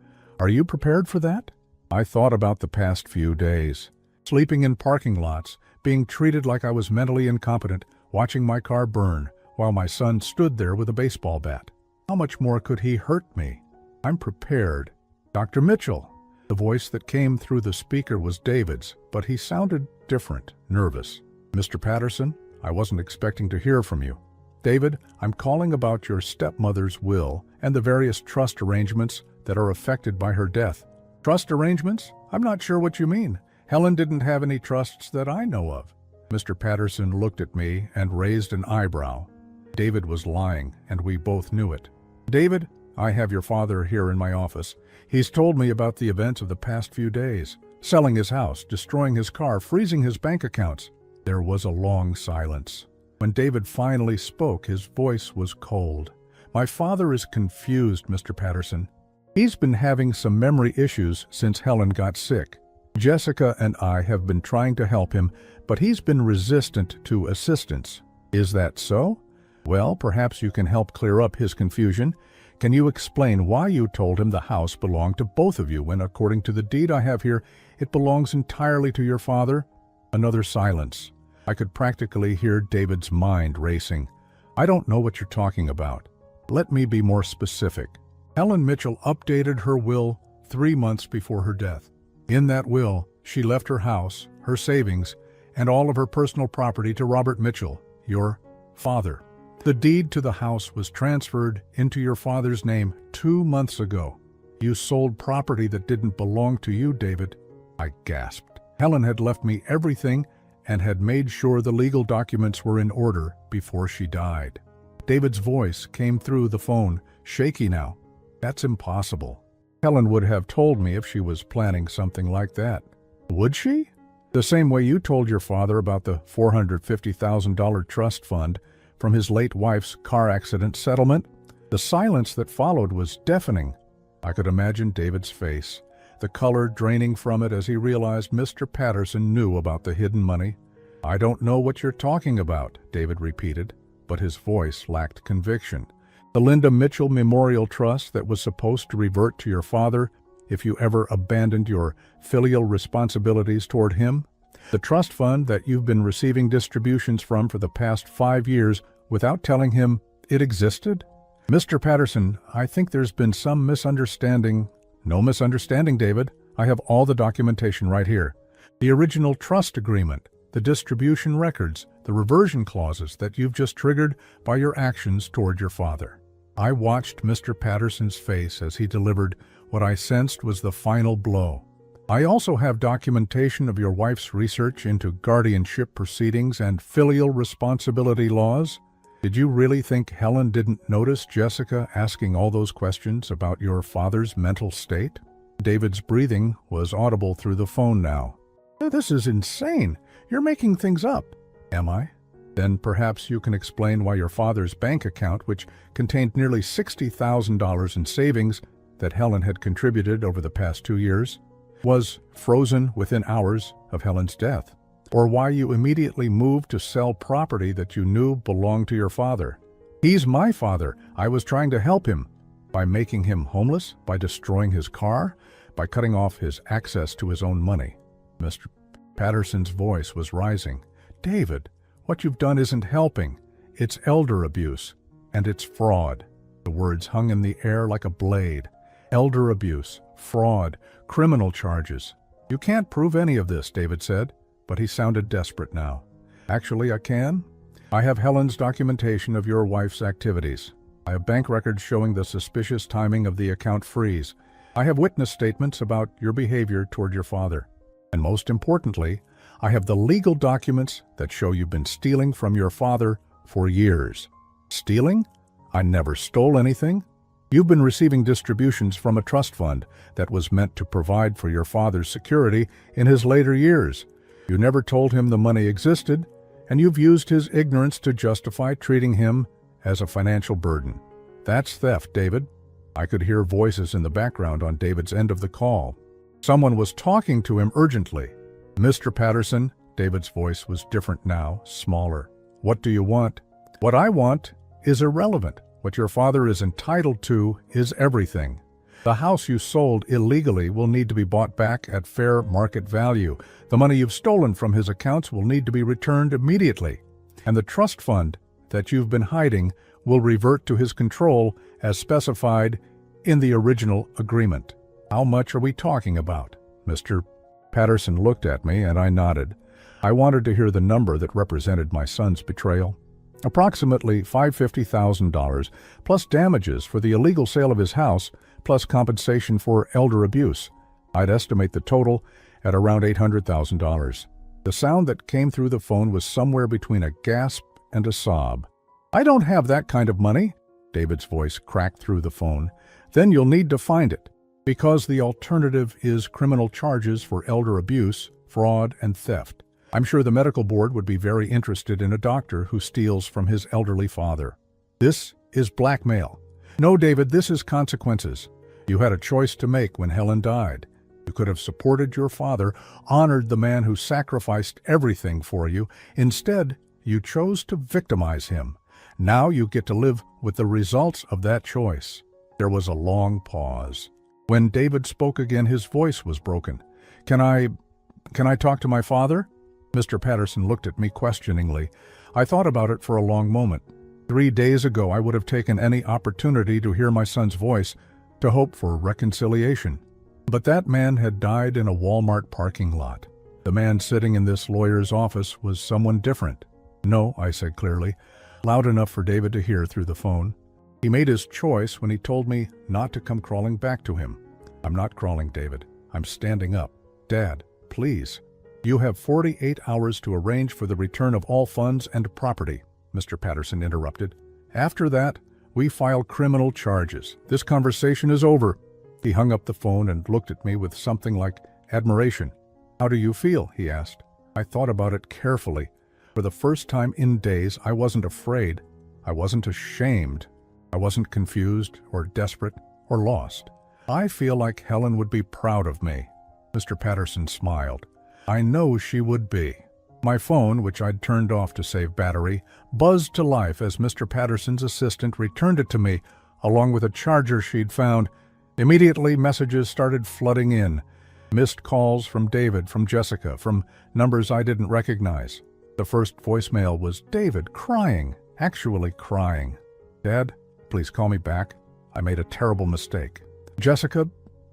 Are you prepared for that? I thought about the past few days. Sleeping in parking lots, being treated like I was mentally incompetent, watching my car burn, while my son stood there with a baseball bat. How much more could he hurt me? I'm prepared. Dr. Mitchell. The voice that came through the speaker was David's, but he sounded different, nervous. Mr. Patterson, I wasn't expecting to hear from you. David, I'm calling about your stepmother's will and the various trust arrangements that are affected by her death. Trust arrangements? I'm not sure what you mean. Helen didn't have any trusts that I know of. Mr. Patterson looked at me and raised an eyebrow. David was lying, and we both knew it. David, I have your father here in my office. He's told me about the events of the past few days. Selling his house, destroying his car, freezing his bank accounts. There was a long silence. When David finally spoke, his voice was cold. My father is confused, Mr. Patterson. He's been having some memory issues since Helen got sick. Jessica and I have been trying to help him, but he's been resistant to assistance. Is that so? Well, perhaps you can help clear up his confusion. Can you explain why you told him the house belonged to both of you when, according to the deed I have here, it belongs entirely to your father? Another silence. I could practically hear David's mind racing. I don't know what you're talking about. Let me be more specific. Helen Mitchell updated her will 3 months before her death. In that will, she left her house, her savings, and all of her personal property to Robert Mitchell, your father. The deed to the house was transferred into your father's name 2 months ago. You sold property that didn't belong to you, David. I gasped. Helen had left me everything and had made sure the legal documents were in order before she died. David's voice came through the phone, shaky now. That's impossible. Helen would have told me if she was planning something like that. Would she? The same way you told your father about the $450,000 trust fund from his late wife's car accident settlement? The silence that followed was deafening. I could imagine David's face, the color draining from it as he realized Mr. Patterson knew about the hidden money. I don't know what you're talking about, David repeated, but his voice lacked conviction. The Linda Mitchell Memorial Trust that was supposed to revert to your father if you ever abandoned your filial responsibilities toward him? The trust fund that you've been receiving distributions from for the past 5 years without telling him it existed? Mr. Patterson, I think there's been some misunderstanding. No misunderstanding, David. I have all the documentation right here. The original trust agreement, the distribution records, the reversion clauses that you've just triggered by your actions toward your father. I watched Mr. Patterson's face as he delivered what I sensed was the final blow. I also have documentation of your wife's research into guardianship proceedings and filial responsibility laws. Did you really think Helen didn't notice Jessica asking all those questions about your father's mental state? David's breathing was audible through the phone now. This is insane. You're making things up. Am I? Then perhaps you can explain why your father's bank account, which contained nearly $60,000 in savings that Helen had contributed over the past 2 years, was frozen within hours of Helen's death, or why you immediately moved to sell property that you knew belonged to your father. He's my father. I was trying to help him. By making him homeless, by destroying his car, by cutting off his access to his own money. Mr. Patterson's voice was rising. David, what you've done isn't helping. It's elder abuse, and it's fraud. The words hung in the air like a blade. Elder abuse, fraud, criminal charges. You can't prove any of this, David said, but he sounded desperate now. Actually, I can. I have Helen's documentation of your wife's activities. I have bank records showing the suspicious timing of the account freeze. I have witness statements about your behavior toward your father. And most importantly, I have the legal documents that show you've been stealing from your father for years. Stealing? I never stole anything. You've been receiving distributions from a trust fund that was meant to provide for your father's security in his later years. You never told him the money existed, and you've used his ignorance to justify treating him as a financial burden. That's theft, David. I could hear voices in the background on David's end of the call. Someone was talking to him urgently. Mr. Patterson, David's voice was different now, smaller. What do you want? What I want is irrelevant. What your father is entitled to is everything. The house you sold illegally will need to be bought back at fair market value. The money you've stolen from his accounts will need to be returned immediately. And the trust fund that you've been hiding will revert to his control as specified in the original agreement. How much are we talking about? Mr. Patterson looked at me and I nodded. I wanted to hear the number that represented my son's betrayal. Approximately $550,000, plus damages for the illegal sale of his house, plus compensation for elder abuse. I'd estimate the total at around $800,000. The sound that came through the phone was somewhere between a gasp and a sob. "I don't have that kind of money," David's voice cracked through the phone. "Then you'll need to find it, because the alternative is criminal charges for elder abuse, fraud, and theft. I'm sure the medical board would be very interested in a doctor who steals from his elderly father. This is blackmail. No, David, this is consequences. You had a choice to make when Helen died. You could have supported your father, honored the man who sacrificed everything for you. Instead, you chose to victimize him. Now you get to live with the results of that choice." There was a long pause. When David spoke again, his voice was broken. Can I talk to my father?" Mr. Patterson looked at me questioningly. I thought about it for a long moment. 3 days ago, I would have taken any opportunity to hear my son's voice, to hope for reconciliation. But that man had died in a Walmart parking lot. The man sitting in this lawyer's office was someone different. "No," I said clearly, loud enough for David to hear through the phone. He made his choice when he told me not to come crawling back to him. "I'm not crawling, David. I'm standing up. Dad, please. You have 48 hours to arrange for the return of all funds and property," Mr. Patterson interrupted. "After that, we file criminal charges. This conversation is over." He hung up the phone and looked at me with something like admiration. "How do you feel?" he asked. I thought about it carefully. For the first time in days, I wasn't afraid. I wasn't ashamed. I wasn't confused or desperate or lost. "I feel like Helen would be proud of me." Mr. Patterson smiled. "I know she would be." My phone, which I'd turned off to save battery, buzzed to life as Mr. Patterson's assistant returned it to me, along with a charger she'd found. Immediately, messages started flooding in. Missed calls from David, from Jessica, from numbers I didn't recognize. The first voicemail was David crying, actually crying. "Dad, please call me back. I made a terrible mistake." "Jessica,"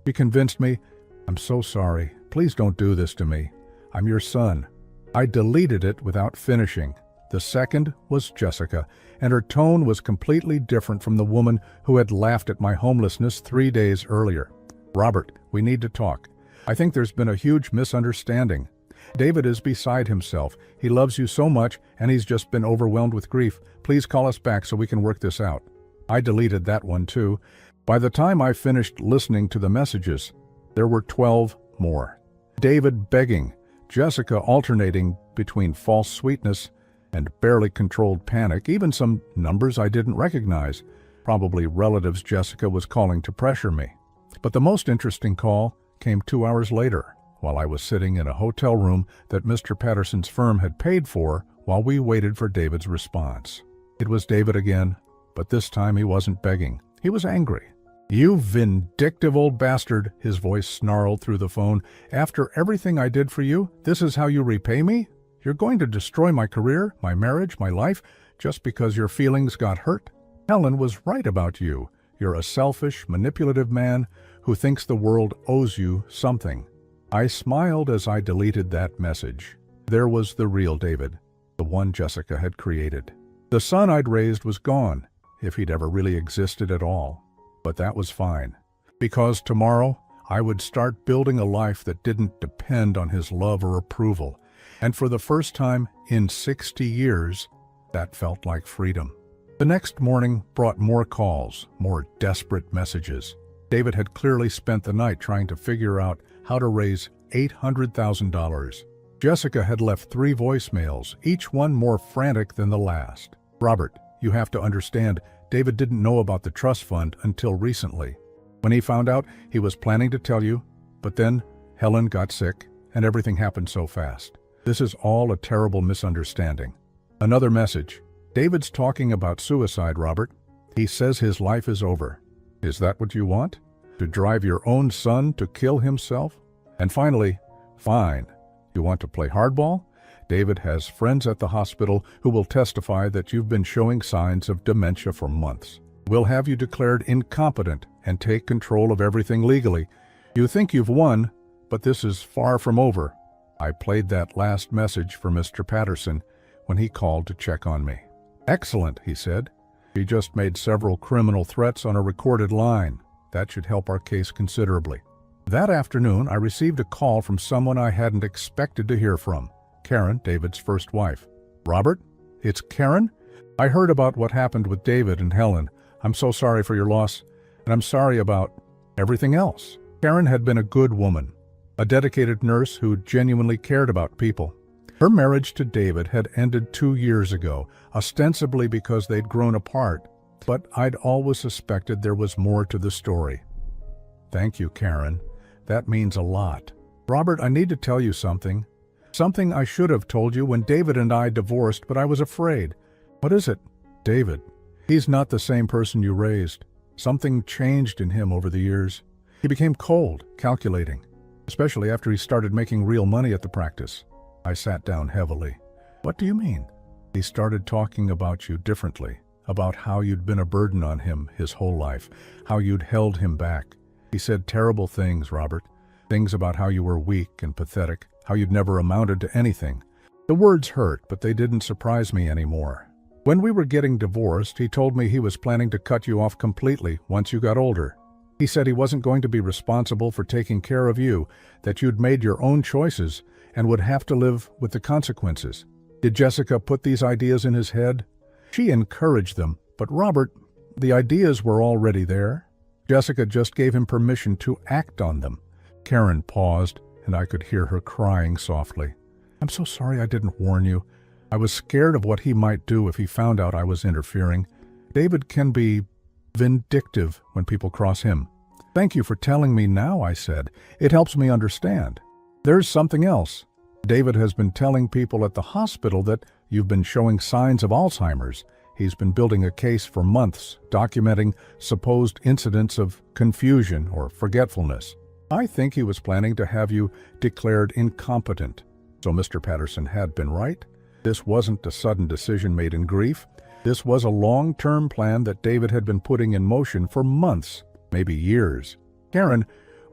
she convinced me, "I'm so sorry. Please don't do this to me. I'm your son." I deleted it without finishing. The second was Jessica, and her tone was completely different from the woman who had laughed at my homelessness 3 days earlier. "Robert, we need to talk. I think there's been a huge misunderstanding. David is beside himself. He loves you so much, and he's just been overwhelmed with grief. Please call us back so we can work this out." I deleted that one too. By the time I finished listening to the messages, there were 12 more. David begging, Jessica alternating between false sweetness and barely controlled panic, even some numbers I didn't recognize, probably relatives Jessica was calling to pressure me. But the most interesting call came 2 hours later, while I was sitting in a hotel room that Mr. Patterson's firm had paid for while we waited for David's response. It was David again, but this time he wasn't begging. He was angry. "You vindictive old bastard," his voice snarled through the phone. "After everything I did for you, this is how you repay me? You're going to destroy my career, my marriage, my life, just because your feelings got hurt? Helen was right about you. You're a selfish, manipulative man who thinks the world owes you something." I smiled as I deleted that message. There was the real David, the one Jessica had created. The son I'd raised was gone, if he'd ever really existed at all. But that was fine, because tomorrow I would start building a life that didn't depend on his love or approval. And for the first time in 60 years, that felt like freedom. The next morning brought more calls, more desperate messages. David had clearly spent the night trying to figure out how to raise $800,000. Jessica had left 3 voicemails, each one more frantic than the last. "Robert, you have to understand, David didn't know about the trust fund until recently. When he found out, he was planning to tell you, but then Helen got sick and everything happened so fast. This is all a terrible misunderstanding." Another message. "David's talking about suicide, Robert. He says his life is over. Is that what you want? To drive your own son to kill himself?" And finally, "Fine. You want to play hardball? David has friends at the hospital who will testify that you've been showing signs of dementia for months. We'll have you declared incompetent and take control of everything legally. You think you've won, but this is far from over." I played that last message for Mr. Patterson when he called to check on me. "Excellent," he said. "He just made several criminal threats on a recorded line. That should help our case considerably." That afternoon, I received a call from someone I hadn't expected to hear from. Karen, David's first wife. Robert, it's Karen? I heard about what happened with David and Helen. I'm so sorry for your loss, and I'm sorry about everything else. Karen had been a good woman, a dedicated nurse who genuinely cared about people. Her marriage to David had ended 2 years ago, ostensibly because they'd grown apart, but I'd always suspected there was more to the story. Thank you, Karen. That means a lot. Robert, I need to tell you something. Something I should have told you when David and I divorced, but I was afraid. What is it? David. He's not the same person you raised. Something changed in him over the years. He became cold, calculating, especially after he started making real money at the practice. I sat down heavily. What do you mean? He started talking about you differently, about how you'd been a burden on him his whole life, how you'd held him back. He said terrible things, Robert. Things about how you were weak and pathetic, how you'd never amounted to anything. The words hurt, but they didn't surprise me anymore. When we were getting divorced, he told me he was planning to cut you off completely once you got older. He said he wasn't going to be responsible for taking care of you, that you'd made your own choices and would have to live with the consequences. Did Jessica put these ideas in his head? She encouraged them, but Robert, the ideas were already there. Jessica just gave him permission to act on them. Karen paused, and I could hear her crying softly. I'm so sorry I didn't warn you. I was scared of what he might do if he found out I was interfering. David can be vindictive when people cross him. Thank you for telling me now, I said. It helps me understand. There's something else. David has been telling people at the hospital that you've been showing signs of Alzheimer's. He's been building a case for months, documenting supposed incidents of confusion or forgetfulness. I think he was planning to have you declared incompetent. So Mr. Patterson had been right. This wasn't a sudden decision made in grief. This was a long-term plan that David had been putting in motion for months, maybe years. Karen,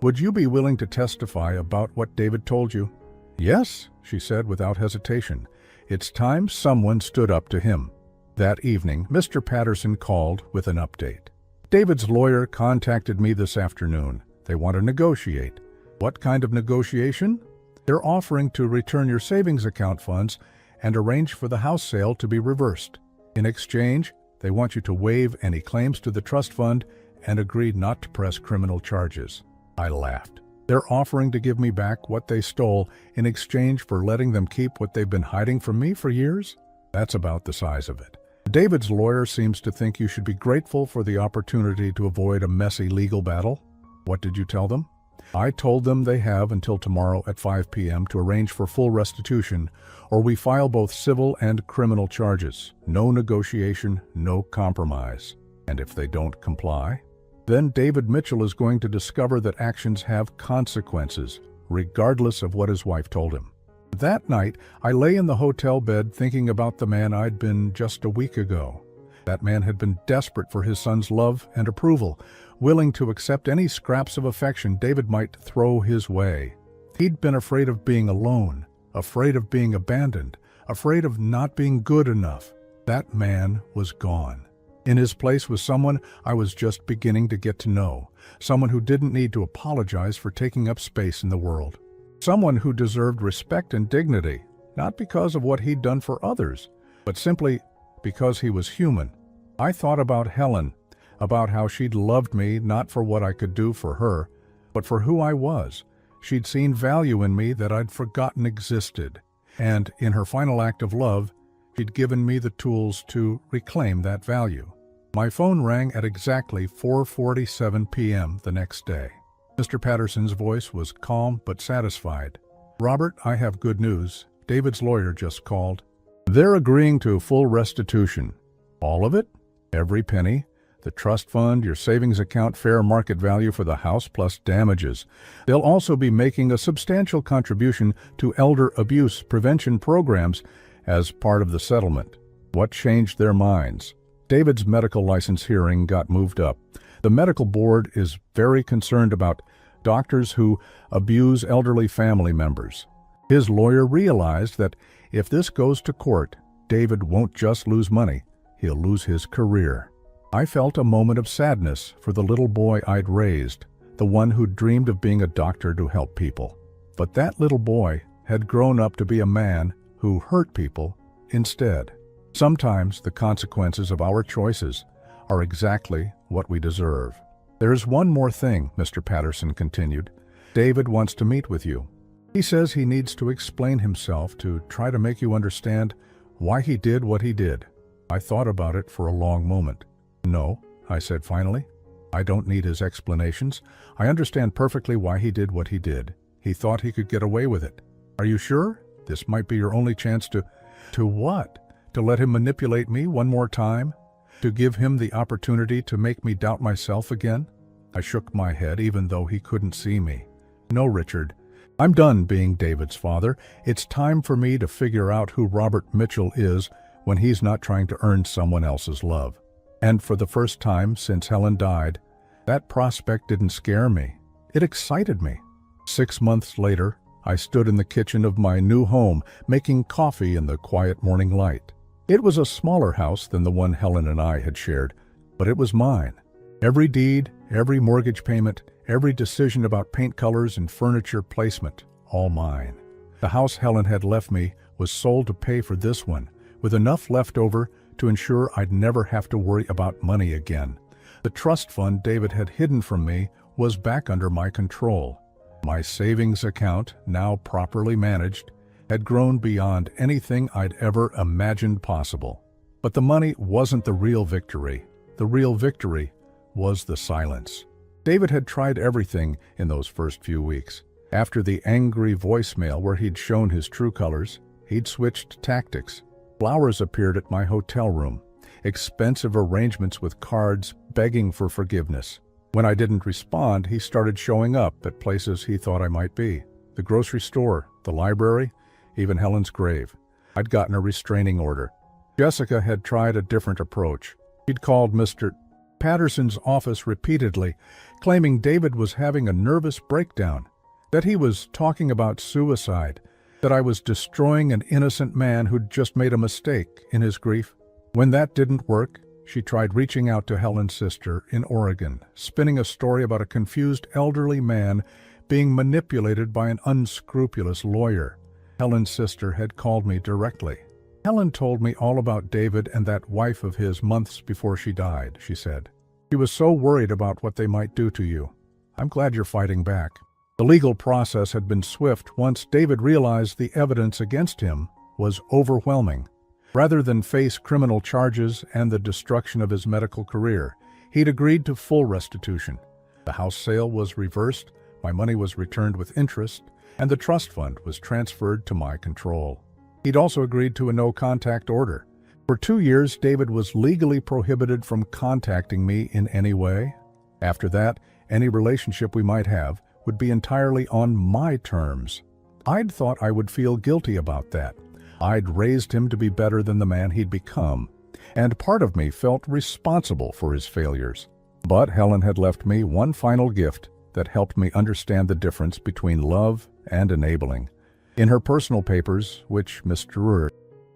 would you be willing to testify about what David told you? Yes, she said without hesitation. It's time someone stood up to him. That evening, Mr. Patterson called with an update. David's lawyer contacted me this afternoon. They want to negotiate. What kind of negotiation? They're offering to return your savings account funds and arrange for the house sale to be reversed. In exchange, they want you to waive any claims to the trust fund and agree not to press criminal charges. I laughed. They're offering to give me back what they stole in exchange for letting them keep what they've been hiding from me for years? That's about the size of it. David's lawyer seems to think you should be grateful for the opportunity to avoid a messy legal battle. What did you tell them? I told them they have until tomorrow at 5 p.m. to arrange for full restitution, or we file both civil and criminal charges. No negotiation, no compromise. And if they don't comply, then David Mitchell is going to discover that actions have consequences, regardless of what his wife told him. That night, I lay in the hotel bed thinking about the man I'd been just a week ago. That man had been desperate for his son's love and approval, willing to accept any scraps of affection David might throw his way. He'd been afraid of being alone, afraid of being abandoned, afraid of not being good enough. That man was gone. In his place was someone I was just beginning to get to know, someone who didn't need to apologize for taking up space in the world. Someone who deserved respect and dignity, not because of what he'd done for others, but simply because he was human. I thought about Helen, about how she'd loved me not for what I could do for her, but for who I was. She'd seen value in me that I'd forgotten existed, and in her final act of love, she'd given me the tools to reclaim that value. My phone rang at exactly 4:47 p.m. the next day. Mr. Patterson's voice was calm but satisfied. Robert, I have good news. David's lawyer just called. They're agreeing to full restitution. All of it? Every penny. The trust fund, your savings account, fair market value for the house, plus damages. They'll also be making a substantial contribution to elder abuse prevention programs as part of the settlement. What changed their minds? David's medical license hearing got moved up. The medical board is very concerned about doctors who abuse elderly family members. His lawyer realized that if this goes to court, David won't just lose money, he'll lose his career. I felt a moment of sadness for the little boy I'd raised, the one who dreamed of being a doctor to help people. But that little boy had grown up to be a man who hurt people instead. Sometimes the consequences of our choices are exactly what we deserve. "There's one more thing," Mr. Patterson continued. "David wants to meet with you. He says he needs to explain himself to try to make you understand why he did what he did." I thought about it for a long moment. "No," I said finally. "I don't need his explanations. I understand perfectly why he did what he did. He thought he could get away with it." "Are you sure? This might be your only chance to..." "To what? To let him manipulate me one more time? To give him the opportunity to make me doubt myself again?" I shook my head even though he couldn't see me. "No, Richard. I'm done being David's father. It's time for me to figure out who Robert Mitchell is when he's not trying to earn someone else's love." And for the first time since Helen died, that prospect didn't scare me. It excited me. 6 months later, I stood in the kitchen of my new home, making coffee in the quiet morning light. It was a smaller house than the one Helen and I had shared, but it was mine. Every deed, every mortgage payment, every decision about paint colors and furniture placement, all mine. The house Helen had left me was sold to pay for this one, with enough left over to ensure I'd never have to worry about money again. The trust fund David had hidden from me was back under my control. My savings account, now properly managed, had grown beyond anything I'd ever imagined possible. But the money wasn't the real victory. The real victory was the silence. David had tried everything in those first few weeks. After the angry voicemail where he'd shown his true colors, he'd switched tactics. Flowers appeared at my hotel room, expensive arrangements with cards begging for forgiveness. When I didn't respond, he started showing up at places he thought I might be. The grocery store, the library, even Helen's grave. I'd gotten a restraining order. Jessica had tried a different approach. She'd called Mr. Patterson's office repeatedly, claiming David was having a nervous breakdown, that he was talking about suicide, that I was destroying an innocent man who'd just made a mistake in his grief. When that didn't work, she tried reaching out to Helen's sister in Oregon, spinning a story about a confused elderly man being manipulated by an unscrupulous lawyer. Helen's sister had called me directly. "Helen told me all about David and that wife of his months before she died," she said. "She was so worried about what they might do to you. I'm glad you're fighting back." The legal process had been swift once David realized the evidence against him was overwhelming. Rather than face criminal charges and the destruction of his medical career, he'd agreed to full restitution. The house sale was reversed, my money was returned with interest, and the trust fund was transferred to my control. He'd also agreed to a no-contact order. For 2 years, David was legally prohibited from contacting me in any way. After that, any relationship we might have would be entirely on my terms. I'd thought I would feel guilty about that. I'd raised him to be better than the man he'd become, and part of me felt responsible for his failures. But Helen had left me one final gift that helped me understand the difference between love and enabling. In her personal papers, which Mr.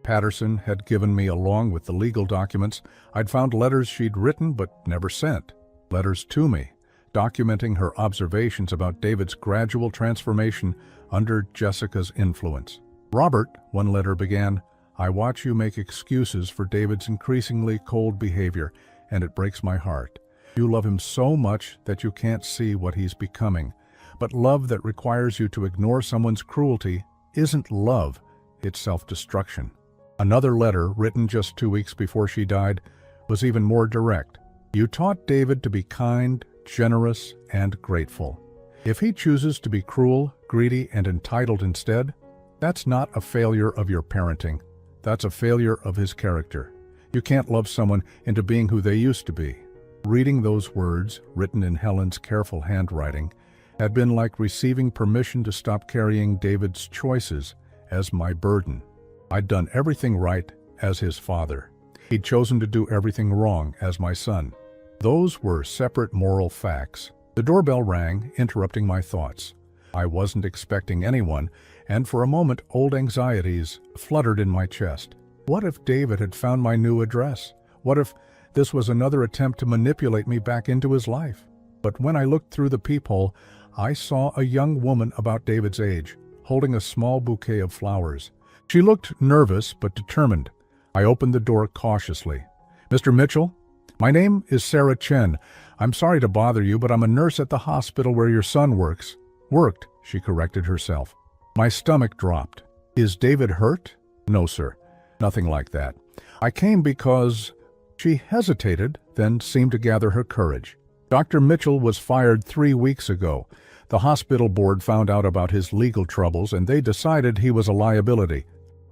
Patterson had given me along with the legal documents, I'd found letters she'd written but never sent. Letters to me, documenting her observations about David's gradual transformation under Jessica's influence. "Robert," one letter began, "I watch you make excuses for David's increasingly cold behavior, and it breaks my heart. You love him so much that you can't see what he's becoming. But love that requires you to ignore someone's cruelty isn't love, it's self-destruction." Another letter, written just 2 weeks before she died, was even more direct. "You taught David to be kind, generous, and grateful. If he chooses to be cruel, greedy, and entitled instead, that's not a failure of your parenting. That's a failure of his character. You can't love someone into being who they used to be." Reading those words, written in Helen's careful handwriting, had been like receiving permission to stop carrying David's choices as my burden. I'd done everything right as his father. He'd chosen to do everything wrong as my son. Those were separate moral facts. The doorbell rang, interrupting my thoughts. I wasn't expecting anyone, and for a moment old anxieties fluttered in my chest. What if David had found my new address? What if this was another attempt to manipulate me back into his life? But when I looked through the peephole, I saw a young woman about David's age, holding a small bouquet of flowers. She looked nervous but determined. I opened the door cautiously. "Mr. Mitchell? My name is Sarah Chen. I'm sorry to bother you, but I'm a nurse at the hospital where your son works." "Worked," she corrected herself. My stomach dropped. "Is David hurt?" "No, sir. Nothing like that. I came because—" She hesitated, then seemed to gather her courage. "Dr. Mitchell was fired 3 weeks ago. The hospital board found out about his legal troubles and they decided he was a liability.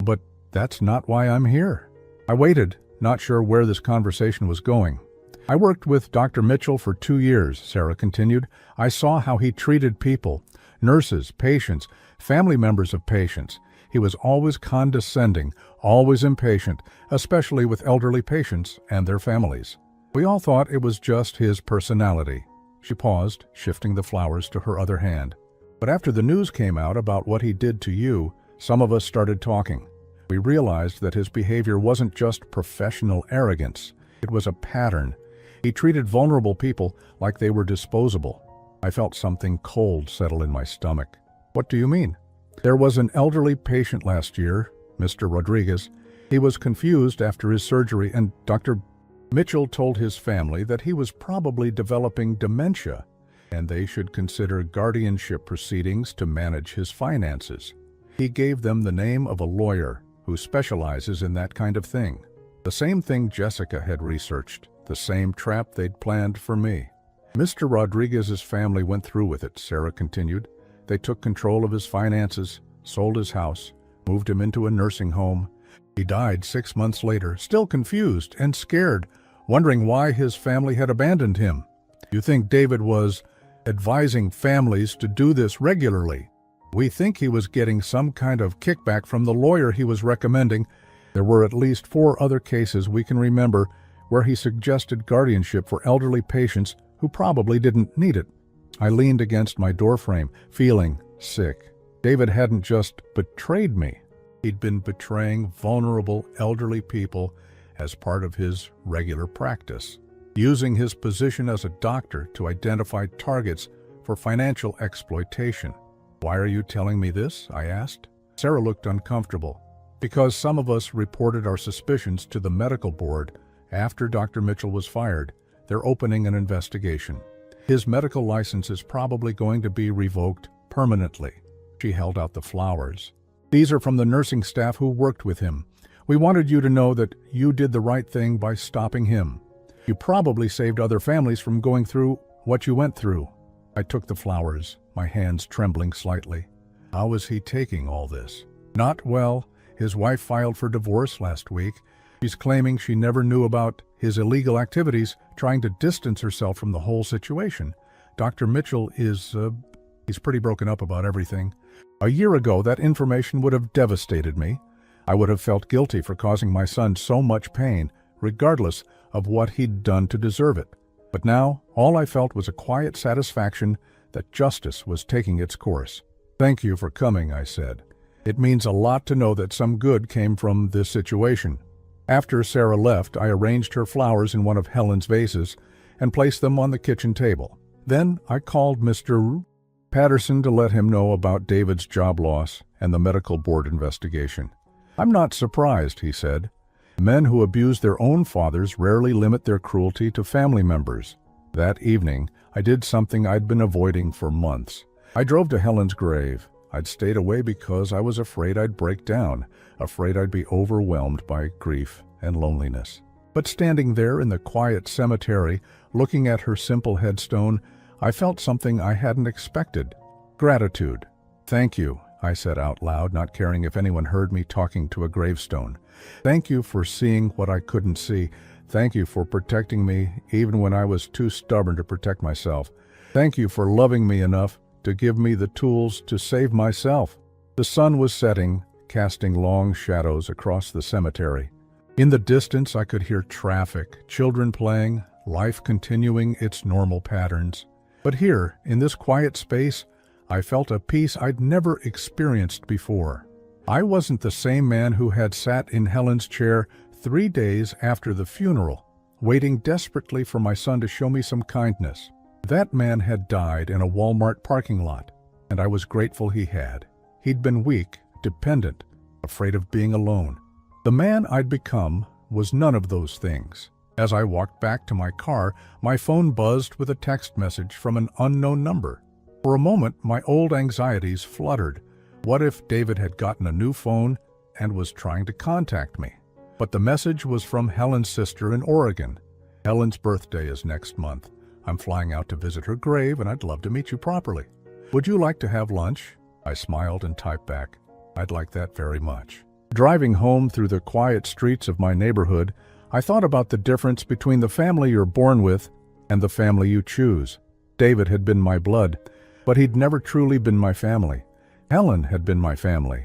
But that's not why I'm here." I waited, not sure where this conversation was going. "I worked with Dr. Mitchell for 2 years, Sarah continued. "I saw how he treated people, nurses, patients, family members of patients. He was always condescending, always impatient, especially with elderly patients and their families. We all thought it was just his personality." She paused, shifting the flowers to her other hand. "But after the news came out about what he did to you, some of us started talking. We realized that his behavior wasn't just professional arrogance. It was a pattern. He treated vulnerable people like they were disposable." I felt something cold settle in my stomach. "What do you mean?" "There was an elderly patient last year, Mr. Rodriguez. He was confused after his surgery, and Dr. Mitchell told his family that he was probably developing dementia, and they should consider guardianship proceedings to manage his finances. He gave them the name of a lawyer who specializes in that kind of thing. The same thing Jessica had researched, the same trap they'd planned for me." "Mr. Rodriguez's family went through with it," Sarah continued. "They took control of his finances, sold his house, moved him into a nursing home. He died 6 months later, still confused and scared, wondering why his family had abandoned him." "You think David was advising families to do this regularly?" "We think he was getting some kind of kickback from the lawyer he was recommending. There were at least 4 other cases we can remember where he suggested guardianship for elderly patients who probably didn't need it." I leaned against my doorframe, feeling sick. David hadn't just betrayed me. He'd been betraying vulnerable elderly people as part of his regular practice, using his position as a doctor to identify targets for financial exploitation. "Why are you telling me this?" I asked. Sarah looked uncomfortable. "Because some of us reported our suspicions to the medical board after Dr. Mitchell was fired. They're opening an investigation. His medical license is probably going to be revoked permanently." She held out the flowers. "These are from the nursing staff who worked with him. We wanted you to know that you did the right thing by stopping him. You probably saved other families from going through what you went through." I took the flowers, my hands trembling slightly. How was he taking all this? "Not well. His wife filed for divorce last week. She's claiming she never knew about his illegal activities, trying to distance herself from the whole situation. Dr. Mitchell he's pretty broken up about everything. A year ago, that information would have devastated me. I would have felt guilty for causing my son so much pain, regardless of what he'd done to deserve it. But now, all I felt was a quiet satisfaction that justice was taking its course." "Thank you for coming," I said. "It means a lot to know that some good came from this situation." After Sarah left, I arranged her flowers in one of Helen's vases and placed them on the kitchen table. Then I called Mr. Patterson to let him know about David's job loss and the medical board investigation. "I'm not surprised," he said. "Men who abuse their own fathers rarely limit their cruelty to family members." That evening, I did something I'd been avoiding for months. I drove to Helen's grave. I'd stayed away because I was afraid I'd break down, afraid I'd be overwhelmed by grief and loneliness. But standing there in the quiet cemetery, looking at her simple headstone, I felt something I hadn't expected. Gratitude. "Thank you," I said out loud, not caring if anyone heard me talking to a gravestone. "Thank you for seeing what I couldn't see. Thank you for protecting me even when I was too stubborn to protect myself. Thank you for loving me enough to give me the tools to save myself." The sun was setting, casting long shadows across the cemetery. In the distance, I could hear traffic, children playing, life continuing its normal patterns. But here, in this quiet space, I felt a peace I'd never experienced before. I wasn't the same man who had sat in Helen's chair 3 days after the funeral, waiting desperately for my son to show me some kindness. That man had died in a Walmart parking lot, and I was grateful he had. He'd been weak, dependent, afraid of being alone. The man I'd become was none of those things. As I walked back to my car, my phone buzzed with a text message from an unknown number. For a moment, my old anxieties fluttered. What if David had gotten a new phone and was trying to contact me? But the message was from Helen's sister in Oregon. Helen's birthday is next month. I'm flying out to visit her grave, and I'd love to meet you properly. Would you like to have lunch? I smiled and typed back, I'd like that very much. Driving home through the quiet streets of my neighborhood, I thought about the difference between the family you're born with and the family you choose. David had been my blood, but he'd never truly been my family. Helen had been my family.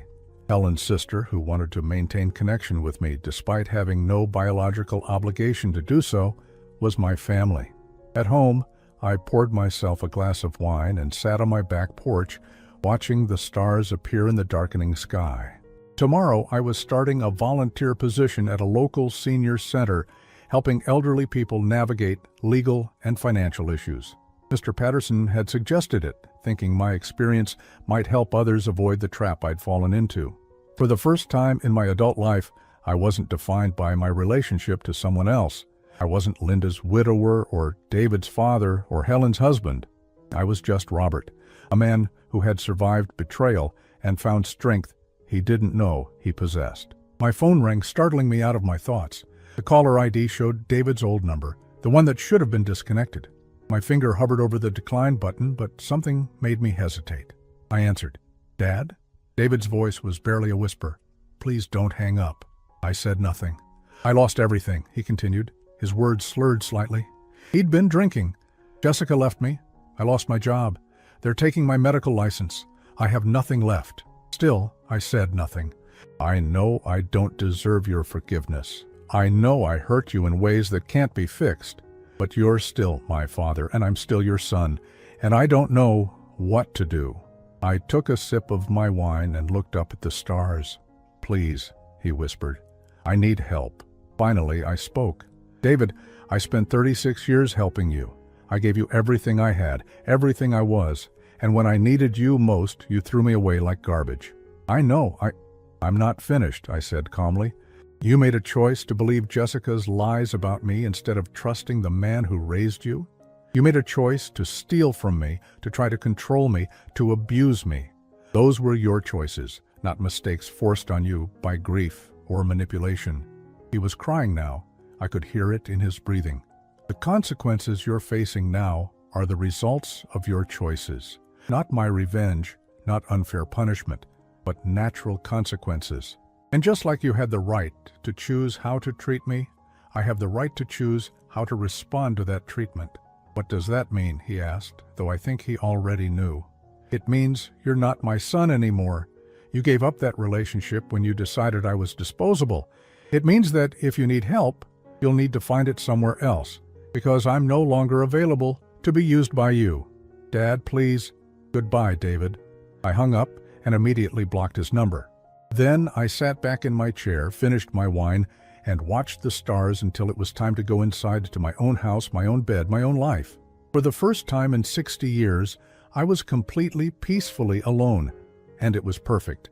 Helen's sister, who wanted to maintain connection with me despite having no biological obligation to do so, was my family. At home, I poured myself a glass of wine and sat on my back porch, watching the stars appear in the darkening sky. Tomorrow, I was starting a volunteer position at a local senior center, helping elderly people navigate legal and financial issues. Mr. Patterson had suggested it, thinking my experience might help others avoid the trap I'd fallen into. For the first time in my adult life, I wasn't defined by my relationship to someone else. I wasn't Linda's widower or David's father or Helen's husband. I was just Robert, a man who had survived betrayal and found strength he didn't know he possessed. My phone rang, startling me out of my thoughts. The caller ID showed David's old number, the one that should have been disconnected. My finger hovered over the decline button, but something made me hesitate. I answered, "Dad?" David's voice was barely a whisper. "Please don't hang up." I said nothing. "I lost everything," he continued. His words slurred slightly. "He'd been drinking. Jessica left me. I lost my job. They're taking my medical license. I have nothing left." Still, I said nothing. "I know I don't deserve your forgiveness. I know I hurt you in ways that can't be fixed. But you're still my father, and I'm still your son, and I don't know what to do." I took a sip of my wine and looked up at the stars. "Please," he whispered. "I need help." Finally, I spoke. "David, I spent 36 years helping you. I gave you everything I had, everything I was, and when I needed you most, you threw me away like garbage. I know, I'm not finished," I said calmly. "You made a choice to believe Jessica's lies about me instead of trusting the man who raised you. You made a choice to steal from me, to try to control me, to abuse me. Those were your choices, not mistakes forced on you by grief or manipulation." He was crying now. I could hear it in his breathing. "The consequences you're facing now are the results of your choices. Not my revenge, not unfair punishment, but natural consequences. And just like you had the right to choose how to treat me, I have the right to choose how to respond to that treatment." "What does that mean?" he asked, though I think he already knew. "It means you're not my son anymore. You gave up that relationship when you decided I was disposable. It means that if you need help, you'll need to find it somewhere else, because I'm no longer available to be used by you. Dad, please." "Goodbye, David." I hung up and immediately blocked his number. Then I sat back in my chair, finished my wine, and watched the stars until it was time to go inside to my own house, my own bed, my own life. For the first time in 60 years, I was completely, peacefully alone, and it was perfect.